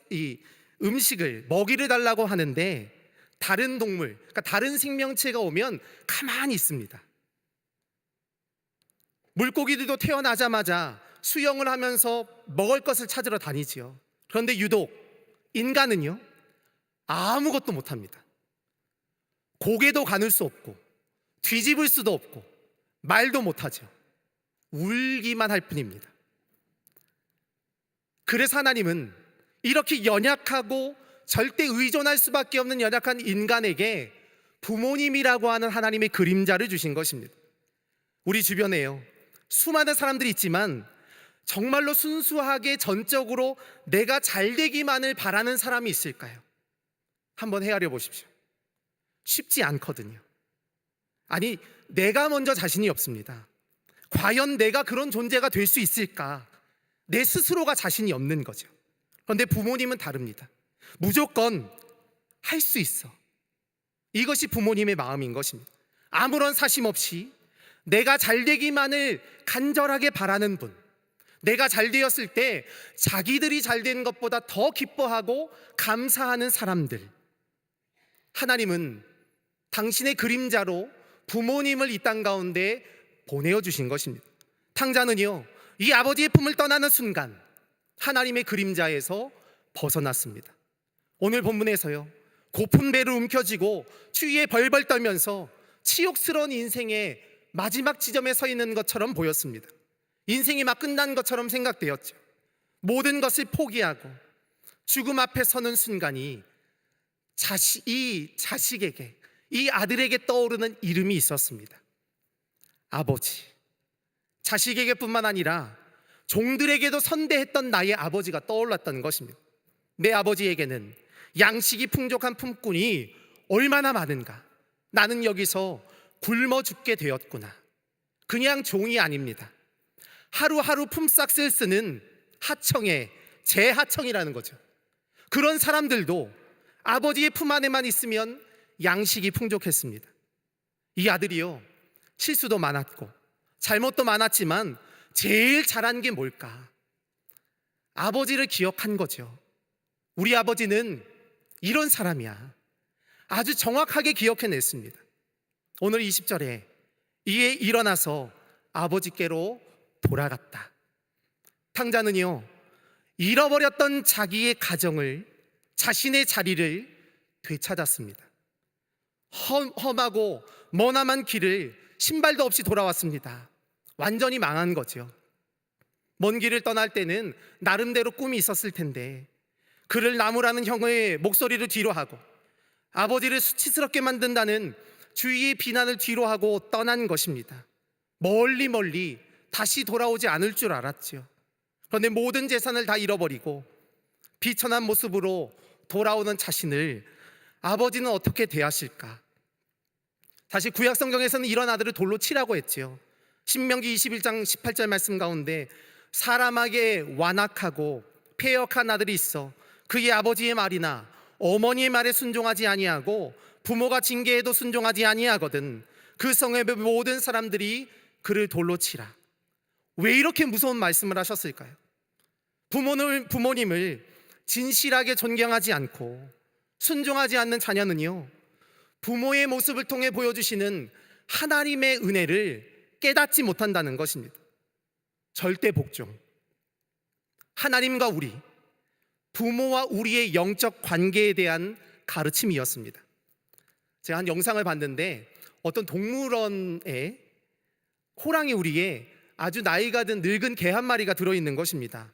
음식을, 먹이를 달라고 하는데 다른 동물, 그러니까 다른 생명체가 오면 가만히 있습니다. 물고기들도 태어나자마자 수영을 하면서 먹을 것을 찾으러 다니지요. 그런데 유독 인간은요, 아무것도 못합니다. 고개도 가눌 수 없고 뒤집을 수도 없고 말도 못하죠. 울기만 할 뿐입니다. 그래서 하나님은 이렇게 연약하고 절대 의존할 수밖에 없는 연약한 인간에게 부모님이라고 하는 하나님의 그림자를 주신 것입니다. 우리 주변에요, 수많은 사람들이 있지만 정말로 순수하게 전적으로 내가 잘 되기만을 바라는 사람이 있을까요? 한번 헤아려 보십시오. 쉽지 않거든요. 아니, 내가 먼저 자신이 없습니다. 과연 내가 그런 존재가 될 수 있을까? 내 스스로가 자신이 없는 거죠. 그런데 부모님은 다릅니다. 무조건 할 수 있어. 이것이 부모님의 마음인 것입니다. 아무런 사심 없이 내가 잘 되기만을 간절하게 바라는 분, 내가 잘 되었을 때 자기들이 잘 된 것보다 더 기뻐하고 감사하는 사람들, 하나님은 당신의 그림자로 부모님을 이 땅 가운데 보내어 주신 것입니다. 탕자는요, 이 아버지의 품을 떠나는 순간 하나님의 그림자에서 벗어났습니다. 오늘 본문에서요, 고픈 배를 움켜쥐고 추위에 벌벌 떨면서 치욕스러운 인생의 마지막 지점에 서 있는 것처럼 보였습니다. 인생이 막 끝난 것처럼 생각되었죠. 모든 것을 포기하고 죽음 앞에 서는 순간이 이 자식에게, 이 아들에게 떠오르는 이름이 있었습니다. 아버지. 자식에게 뿐만 아니라 종들에게도 선대했던 나의 아버지가 떠올랐다는 것입니다. 내 아버지에게는 양식이 풍족한 품꾼이 얼마나 많은가. 나는 여기서 굶어 죽게 되었구나. 그냥 종이 아닙니다. 하루하루 품삯을 쓰는 하청의 재하청이라는 거죠. 그런 사람들도 아버지의 품 안에만 있으면 양식이 풍족했습니다. 이 아들이요, 실수도 많았고 잘못도 많았지만 제일 잘한 게 뭘까? 아버지를 기억한 거죠. 우리 아버지는 이런 사람이야. 아주 정확하게 기억해냈습니다. 오늘 20절에 이에 일어나서 아버지께로 돌아갔다. 탕자는요, 잃어버렸던 자기의 가정을, 자신의 자리를 되찾았습니다. 험하고 머나먼 길을 신발도 없이 돌아왔습니다. 완전히 망한 거죠. 먼 길을 떠날 때는 나름대로 꿈이 있었을 텐데 그를 나무라는 형의 목소리를 뒤로 하고 아버지를 수치스럽게 만든다는 주위의 비난을 뒤로 하고 떠난 것입니다. 멀리 다시 돌아오지 않을 줄 알았죠. 그런데 모든 재산을 다 잃어버리고 비천한 모습으로 돌아오는 자신을 아버지는 어떻게 대하실까? 사실 구약 성경에서는 이런 아들을 돌로 치라고 했지요. 신명기 21장 18절 말씀 가운데 사람에게 완악하고 패역한 아들이 있어 그의 아버지의 말이나 어머니의 말에 순종하지 아니하고 부모가 징계해도 순종하지 아니하거든 그 성의 모든 사람들이 그를 돌로 치라. 왜 이렇게 무서운 말씀을 하셨을까요? 부모님을 진실하게 존경하지 않고 순종하지 않는 자녀는요, 부모의 모습을 통해 보여주시는 하나님의 은혜를 깨닫지 못한다는 것입니다. 절대 복종, 하나님과 우리, 부모와 우리의 영적 관계에 대한 가르침이었습니다. 제가 한 영상을 봤는데 어떤 동물원에 호랑이 우리에 아주 나이가 든 늙은 개 한 마리가 들어있는 것입니다.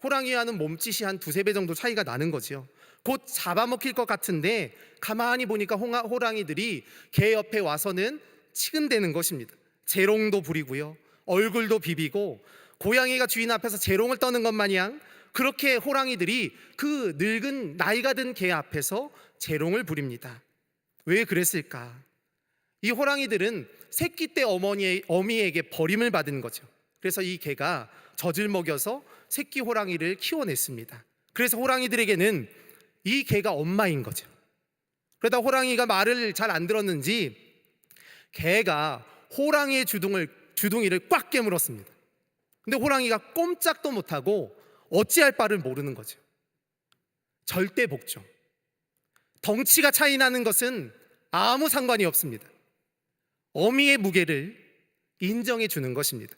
호랑이와는 몸짓이 한 2-3배 정도 차이가 나는 거죠. 곧 잡아먹힐 것 같은데 가만히 보니까 호랑이들이 개 옆에 와서는 치근대는 것입니다. 재롱도 부리고요, 얼굴도 비비고 고양이가 주인 앞에서 재롱을 떠는 것 마냥 그렇게 호랑이들이 그 늙은 나이가 든 개 앞에서 재롱을 부립니다. 왜 그랬을까? 이 호랑이들은 새끼 때 어미에게 버림을 받은 거죠. 그래서 이 개가 젖을 먹여서 새끼 호랑이를 키워냈습니다. 그래서 호랑이들에게는 이 개가 엄마인 거죠. 그러다 호랑이가 말을 잘 안 들었는지 개가 호랑이의 주둥이를 꽉 깨물었습니다. 근데 호랑이가 꼼짝도 못하고 어찌할 바를 모르는 거죠. 절대 복종, 덩치가 차이 나는 것은 아무 상관이 없습니다. 어미의 무게를 인정해 주는 것입니다.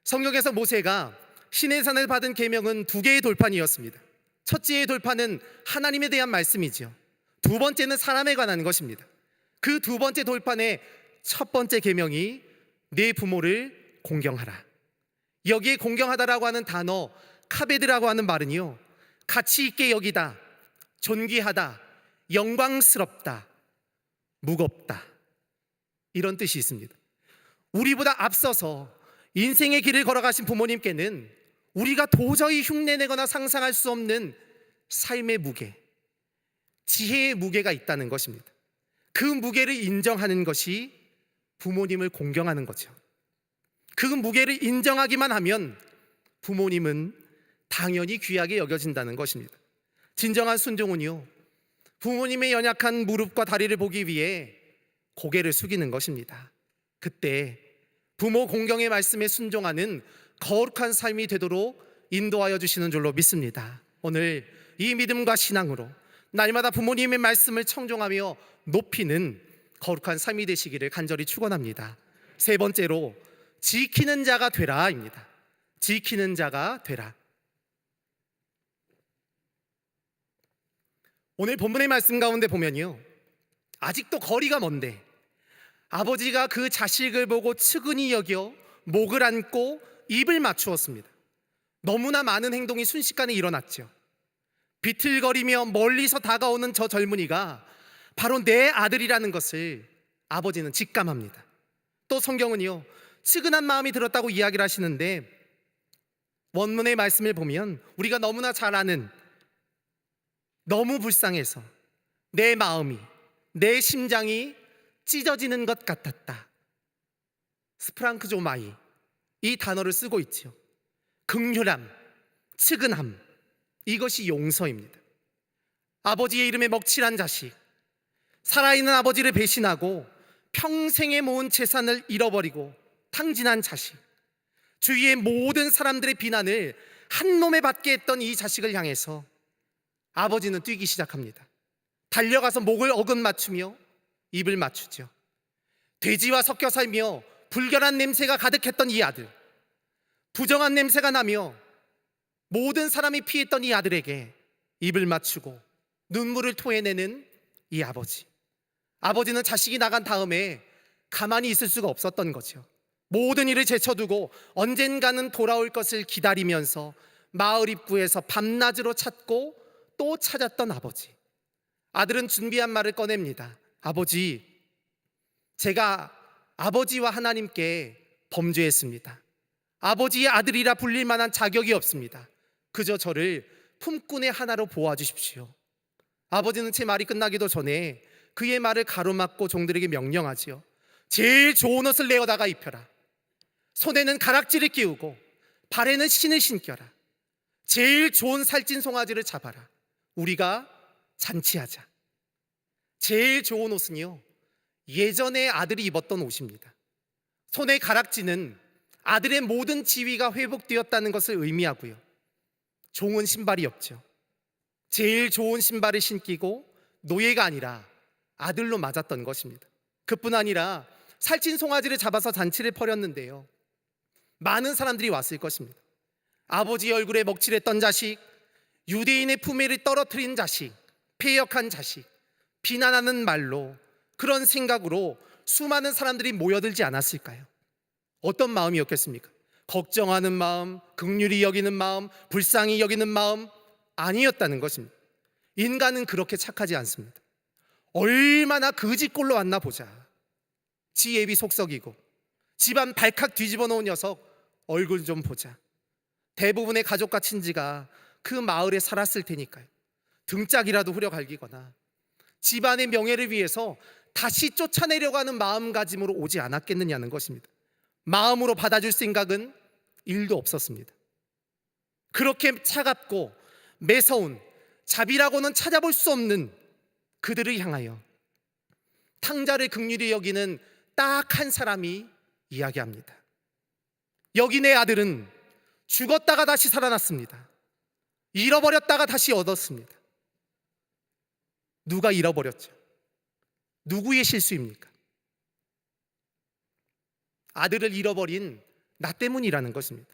성경에서 모세가 시내산을 받은 계명은 2개의 돌판이었습니다. 첫째의 돌판은 하나님에 대한 말씀이죠. 두 번째는 사람에 관한 것입니다. 그 두 번째 돌판의 첫 번째 계명이 네 부모를 공경하라. 여기에 공경하다라고 하는 단어 카베드라고 하는 말은요, 가치 있게 여기다, 존귀하다, 영광스럽다, 무겁다, 이런 뜻이 있습니다. 우리보다 앞서서 인생의 길을 걸어가신 부모님께는 우리가 도저히 흉내내거나 상상할 수 없는 삶의 무게, 지혜의 무게가 있다는 것입니다. 그 무게를 인정하는 것이 부모님을 공경하는 거죠. 그 무게를 인정하기만 하면 부모님은 당연히 귀하게 여겨진다는 것입니다. 진정한 순종은요, 부모님의 연약한 무릎과 다리를 보기 위해 고개를 숙이는 것입니다. 그때 부모 공경의 말씀에 순종하는 거룩한 삶이 되도록 인도하여 주시는 줄로 믿습니다. 오늘 이 믿음과 신앙으로 날마다 부모님의 말씀을 청종하며 높이는 거룩한 삶이 되시기를 간절히 축원합니다. 세 번째로 지키는 자가 되라입니다. 지키는 자가 되라. 오늘 본문의 말씀 가운데 보면요, 아직도 거리가 먼데 아버지가 그 자식을 보고 측은히 여겨 목을 안고 입을 맞추었습니다. 너무나 많은 행동이 순식간에 일어났죠. 비틀거리며 멀리서 다가오는 저 젊은이가 바로 내 아들이라는 것을 아버지는 직감합니다. 또 성경은요, 측은한 마음이 들었다고 이야기를 하시는데 원문의 말씀을 보면 우리가 너무나 잘 아는, 너무 불쌍해서 내 마음이, 내 심장이 찢어지는 것 같았다, 스프랑크조마이, 이 단어를 쓰고 있죠. 긍휼함, 측은함, 이것이 용서입니다. 아버지의 이름에 먹칠한 자식, 살아있는 아버지를 배신하고 평생에 모은 재산을 잃어버리고 탕진한 자식, 주위의 모든 사람들의 비난을 한 몸에 받게 했던 이 자식을 향해서 아버지는 뛰기 시작합니다. 달려가서 목을 어긋 맞추며 입을 맞추죠. 돼지와 섞여 살며 불결한 냄새가 가득했던 이 아들, 부정한 냄새가 나며 모든 사람이 피했던 이 아들에게 입을 맞추고 눈물을 토해내는 이 아버지. 아버지는 자식이 나간 다음에 가만히 있을 수가 없었던 거죠. 모든 일을 제쳐두고 언젠가는 돌아올 것을 기다리면서 마을 입구에서 밤낮으로 찾고 또 찾았던 아버지. 아들은 준비한 말을 꺼냅니다. 아버지, 제가 아버지와 하나님께 범죄했습니다. 아버지의 아들이라 불릴 만한 자격이 없습니다. 그저 저를 품꾼의 하나로 보아주십시오. 아버지는 제 말이 끝나기도 전에 그의 말을 가로막고 종들에게 명령하지요. 제일 좋은 옷을 내어다가 입혀라. 손에는 가락지를 끼우고 발에는 신을 신겨라. 제일 좋은 살찐 송아지를 잡아라. 우리가 잔치하자. 제일 좋은 옷은요, 예전에 아들이 입었던 옷입니다. 손의 가락지는 아들의 모든 지위가 회복되었다는 것을 의미하고요, 종은 신발이 없죠. 제일 좋은 신발을 신기고 노예가 아니라 아들로 맞았던 것입니다. 그뿐 아니라 살찐 송아지를 잡아서 잔치를 벌였는데요, 많은 사람들이 왔을 것입니다. 아버지 얼굴에 먹칠했던 자식, 유대인의 품위를 떨어뜨린 자식, 패역한 자식, 비난하는 말로, 그런 생각으로 수많은 사람들이 모여들지 않았을까요? 어떤 마음이었겠습니까? 걱정하는 마음, 긍휼히 여기는 마음, 불쌍히 여기는 마음 아니었다는 것입니다. 인간은 그렇게 착하지 않습니다. 얼마나 거지꼴로 왔나 보자. 지 애비 속썩이고 집안 발칵 뒤집어 놓은 녀석 얼굴 좀 보자. 대부분의 가족과 친지가 그 마을에 살았을 테니까요. 등짝이라도 후려갈기거나 집안의 명예를 위해서 다시 쫓아내려고 하는 마음가짐으로 오지 않았겠느냐는 것입니다. 마음으로 받아줄 생각은 1도 없었습니다. 그렇게 차갑고 매서운, 자비라고는 찾아볼 수 없는 그들을 향하여 탕자를 긍휼히 여기는 딱 한 사람이 이야기합니다. 여기 내 아들은 죽었다가 다시 살아났습니다. 잃어버렸다가 다시 얻었습니다. 누가 잃어버렸죠? 누구의 실수입니까? 아들을 잃어버린 나 때문이라는 것입니다.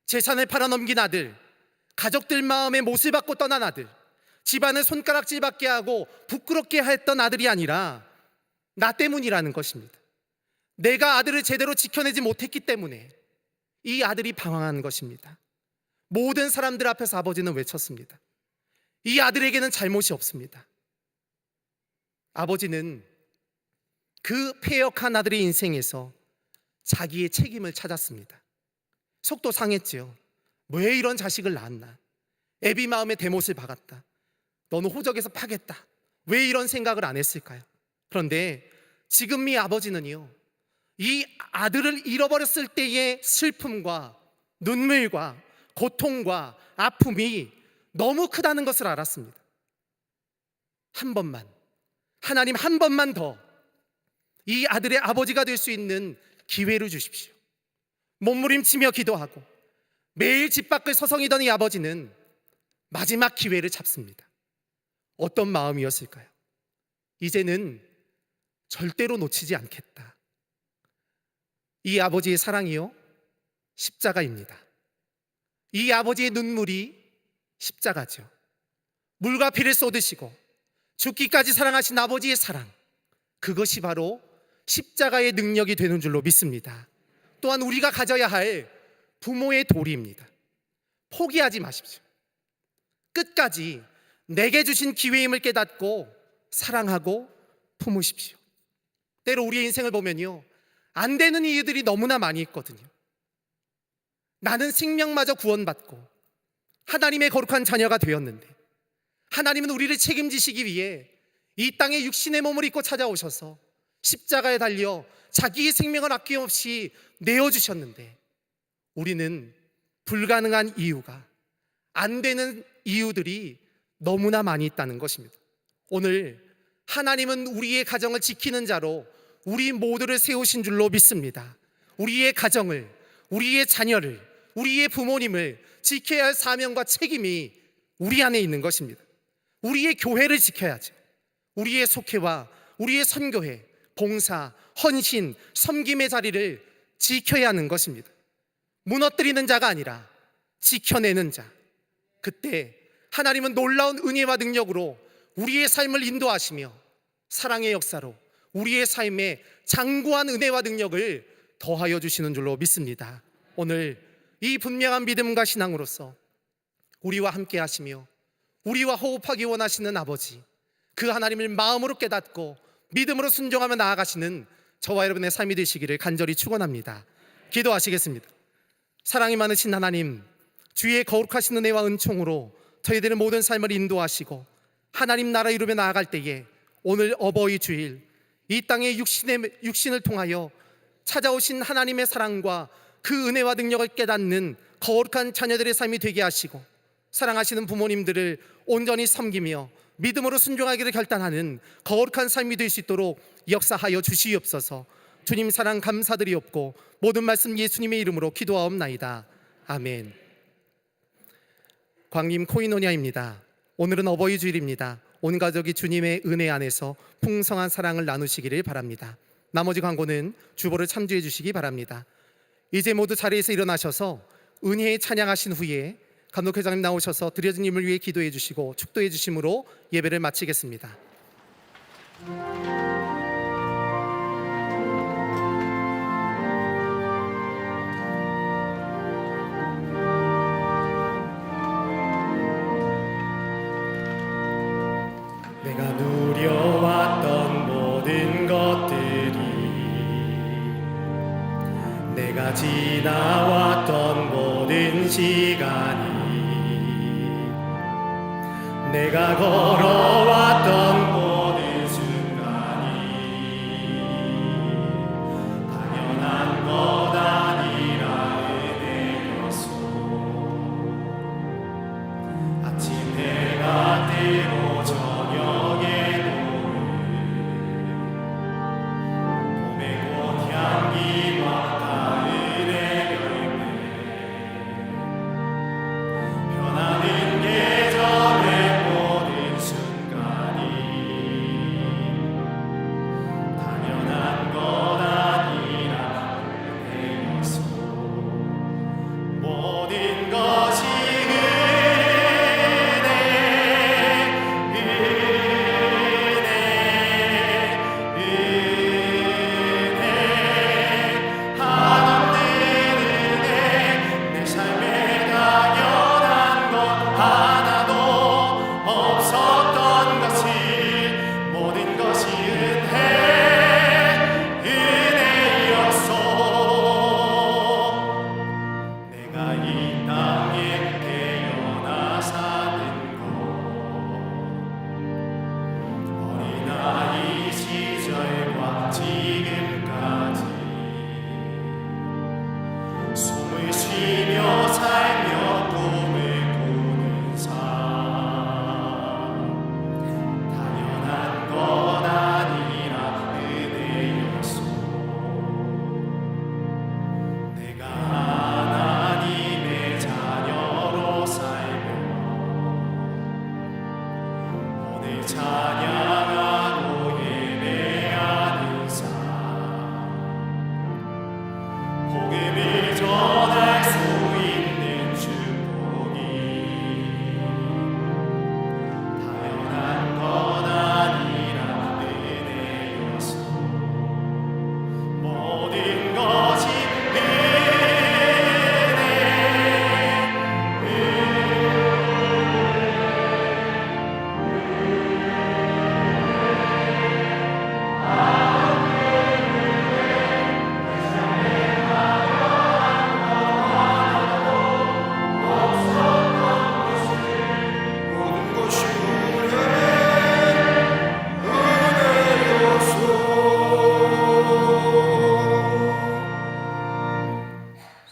재산을 팔아넘긴 아들, 가족들 마음에 못을 받고 떠난 아들, 집안을 손가락질받게 하고 부끄럽게 했던 아들이 아니라 나 때문이라는 것입니다. 내가 아들을 제대로 지켜내지 못했기 때문에 이 아들이 방황한 것입니다. 모든 사람들 앞에서 아버지는 외쳤습니다. 이 아들에게는 잘못이 없습니다. 아버지는 그 패역한 아들의 인생에서 자기의 책임을 찾았습니다. 속도 상했지요. 왜 이런 자식을 낳았나? 애비 마음에 대못을 박았다. 너는 호적에서 파겠다. 왜 이런 생각을 안 했을까요? 그런데 지금 이 아버지는요, 이 아들을 잃어버렸을 때의 슬픔과 눈물과 고통과 아픔이 너무 크다는 것을 알았습니다. 한 번만, 하나님 한 번만 더 이 아들의 아버지가 될 수 있는 기회를 주십시오. 몸부림치며 기도하고 매일 집 밖을 서성이던 이 아버지는 마지막 기회를 잡습니다. 어떤 마음이었을까요? 이제는 절대로 놓치지 않겠다. 이 아버지의 사랑이요, 십자가입니다. 이 아버지의 눈물이 십자가죠. 물과 피를 쏟으시고 죽기까지 사랑하신 아버지의 사랑, 그것이 바로 십자가의 능력이 되는 줄로 믿습니다. 또한 우리가 가져야 할 부모의 도리입니다. 포기하지 마십시오. 끝까지 내게 주신 기회임을 깨닫고 사랑하고 품으십시오. 때로 우리의 인생을 보면요, 안 되는 이유들이 너무나 많이 있거든요. 나는 생명마저 구원받고 하나님의 거룩한 자녀가 되었는데 하나님은 우리를 책임지시기 위해 이 땅에 육신의 몸을 입고 찾아오셔서 십자가에 달려 자기의 생명을 아낌없이 내어주셨는데 우리는 불가능한 이유가, 안 되는 이유들이 너무나 많이 있다는 것입니다. 오늘 하나님은 우리의 가정을 지키는 자로 우리 모두를 세우신 줄로 믿습니다. 우리의 가정을, 우리의 자녀를, 우리의 부모님을 지켜야 할 사명과 책임이 우리 안에 있는 것입니다. 우리의 교회를 지켜야죠. 우리의 속회와 우리의 선교회, 봉사, 헌신, 섬김의 자리를 지켜야 하는 것입니다. 무너뜨리는 자가 아니라 지켜내는 자, 그때 하나님은 놀라운 은혜와 능력으로 우리의 삶을 인도하시며 사랑의 역사로 우리의 삶에 장구한 은혜와 능력을 더하여 주시는 줄로 믿습니다. 오늘 이 분명한 믿음과 신앙으로서 우리와 함께 하시며 우리와 호흡하기 원하시는 아버지, 그 하나님을 마음으로 깨닫고 믿음으로 순종하며 나아가시는 저와 여러분의 삶이 되시기를 간절히 축원합니다. 기도하시겠습니다. 사랑이 많으신 하나님, 주의 거룩하신 은혜와 은총으로 저희들의 모든 삶을 인도하시고 하나님 나라 이루며 나아갈 때에 오늘 어버이 주일 이 땅의 육신을 통하여 찾아오신 하나님의 사랑과 그 은혜와 능력을 깨닫는 거룩한 자녀들의 삶이 되게 하시고 사랑하시는 부모님들을 온전히 섬기며 믿음으로 순종하기를 결단하는 거룩한 삶이 될 수 있도록 역사하여 주시옵소서. 주님 사랑 감사드리옵고 모든 말씀 예수님의 이름으로 기도하옵나이다. 아멘. 광림 코이노냐입니다. 오늘은 어버이 주일입니다. 온 가족이 주님의 은혜 안에서 풍성한 사랑을 나누시기를 바랍니다. 나머지 광고는 주보를 참조해 주시기 바랍니다. 이제 모두 자리에서 일어나셔서 은혜에 찬양하신 후에 감독회장님 나오셔서 드려진 임을 위해 기도해 주시고 축도해 주심으로 예배를 마치겠습니다. 내가 누려왔던 모든 것들이, 내가 지나왔던 모든 시간이, 내가 걸어왔던 모든 순간이 당연한 것 아니라 은혜였소. 아침 해가 뜨고 저녁에 노을, 봄의 꽃향기와 가을의 열매, 변하는 계절의 모든 순간이 당연한 것 아니라 은혜였소. 모든 것이 찬양하고 예배하는 삶, 복음을 전할 수 있는 축복이 당연한 것 아니라 은혜였소. 모든 것이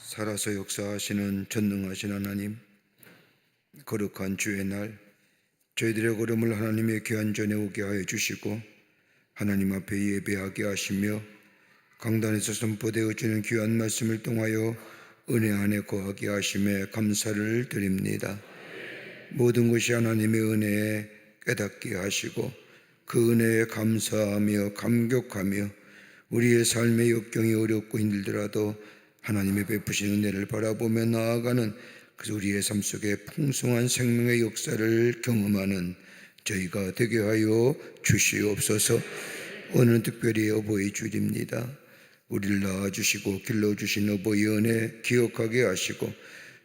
살아서 역사하시는 전능하신 하나님, 거룩한 주의 날 저희들의 걸음을 하나님의 귀한 전에 오게 하여 주시고 하나님 앞에 예배하게 하시며 강단에서 선포되어 주는 귀한 말씀을 통하여 은혜 안에 거하게 하심에 감사를 드립니다. 모든 것이 하나님의 은혜에 깨닫게 하시고 그 은혜에 감사하며 감격하며 우리의 삶의 역경이 어렵고 힘들더라도 하나님의 베푸신 은혜를 바라보며 나아가는 그래서 우리의 삶 속에 풍성한 생명의 역사를 경험하는 저희가 되게 하여 주시옵소서. 오늘은 특별히 어버이 주일입니다. 우리를 낳아주시고 길러주신 어버이 은혜 기억하게 하시고,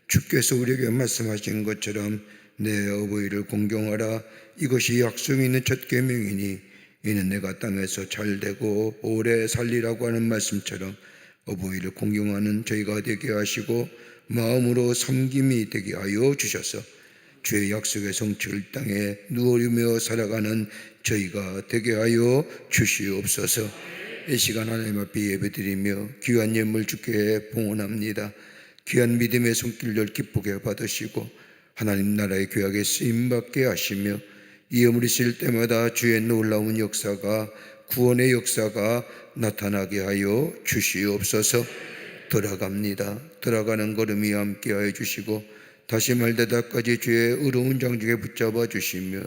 주께서 우리에게 말씀하신 것처럼 내 어버이를 공경하라, 이것이 약속이 있는 첫 계명이니 이는 내가 땅에서 잘되고 오래 살리라고 하는 말씀처럼 어버이를 공경하는 저희가 되게 하시고, 마음으로 섬김이 되게 하여 주셔서 주의 약속의 성취를 땅에 누리며 살아가는 저희가 되게 하여 주시옵소서. 이 시간 하나님 앞에 예배드리며 귀한 예물 주께 봉헌합니다. 귀한 믿음의 손길을 기쁘게 받으시고 하나님 나라의 귀하게 쓰임받게 하시며, 이 예물이 쓰일 때마다 주의 놀라운 역사가, 구원의 역사가 나타나게 하여 주시옵소서. 돌아가는 걸음이 함께 하여 주시고, 다시 말대다까지 주의 의로운 장중에 붙잡아 주시며,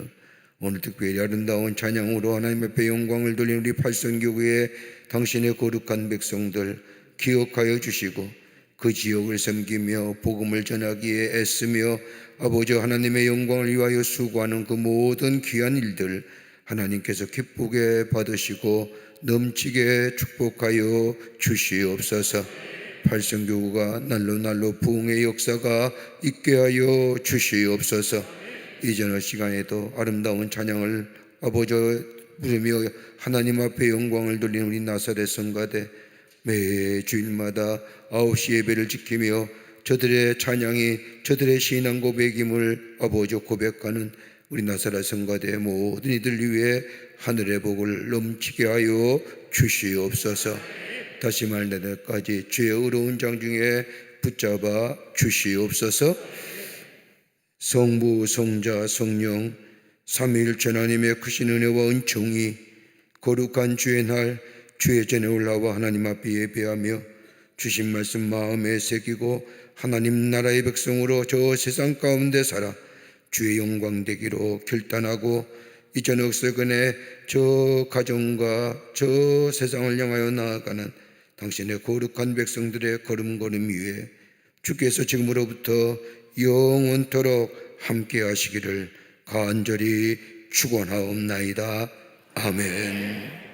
오늘 특별히 아름다운 찬양으로 하나님 앞에 영광을 돌리는 우리 팔선교구의 당신의 거룩한 백성들 기억하여 주시고, 그 지역을 섬기며 복음을 전하기에 애쓰며 아버지 하나님의 영광을 위하여 수고하는 그 모든 귀한 일들 하나님께서 기쁘게 받으시고 넘치게 축복하여 주시옵소서. 팔선교구가 날로 부흥의 역사가 있게 하여 주시옵소서. 이전의 시간에도 아름다운 찬양을 아버지 부르며 하나님 앞에 영광을 돌리는 우리 나사렛 성가대, 매 주일마다 9시 예배를 지키며 저들의 찬양이 저들의 신앙 고백임을 아버지 고백하는 우리 나사렛 성가대의 모든 이들 위해 하늘의 복을 넘치게 하여 주시옵소서. 다시 말내날까지 주의 의로운 장중에 붙잡아 주시옵소서. 성부 성자 성령 삼위일체 하나님의 크신 은혜와 은총이 거룩한 주의 날 주의 전에 올라와 하나님 앞에 예배하며 주신 말씀 마음에 새기고 하나님 나라의 백성으로 저 세상 가운데 살아 주의 영광 되기로 결단하고, 이 저녁 세근에 저 가정과 저 세상을 향하여 나아가는 당신의 거룩한 백성들의 걸음걸음 위에 주께서 지금으로부터 영원토록 함께 하시기를 간절히 축원하옵나이다. 아멘.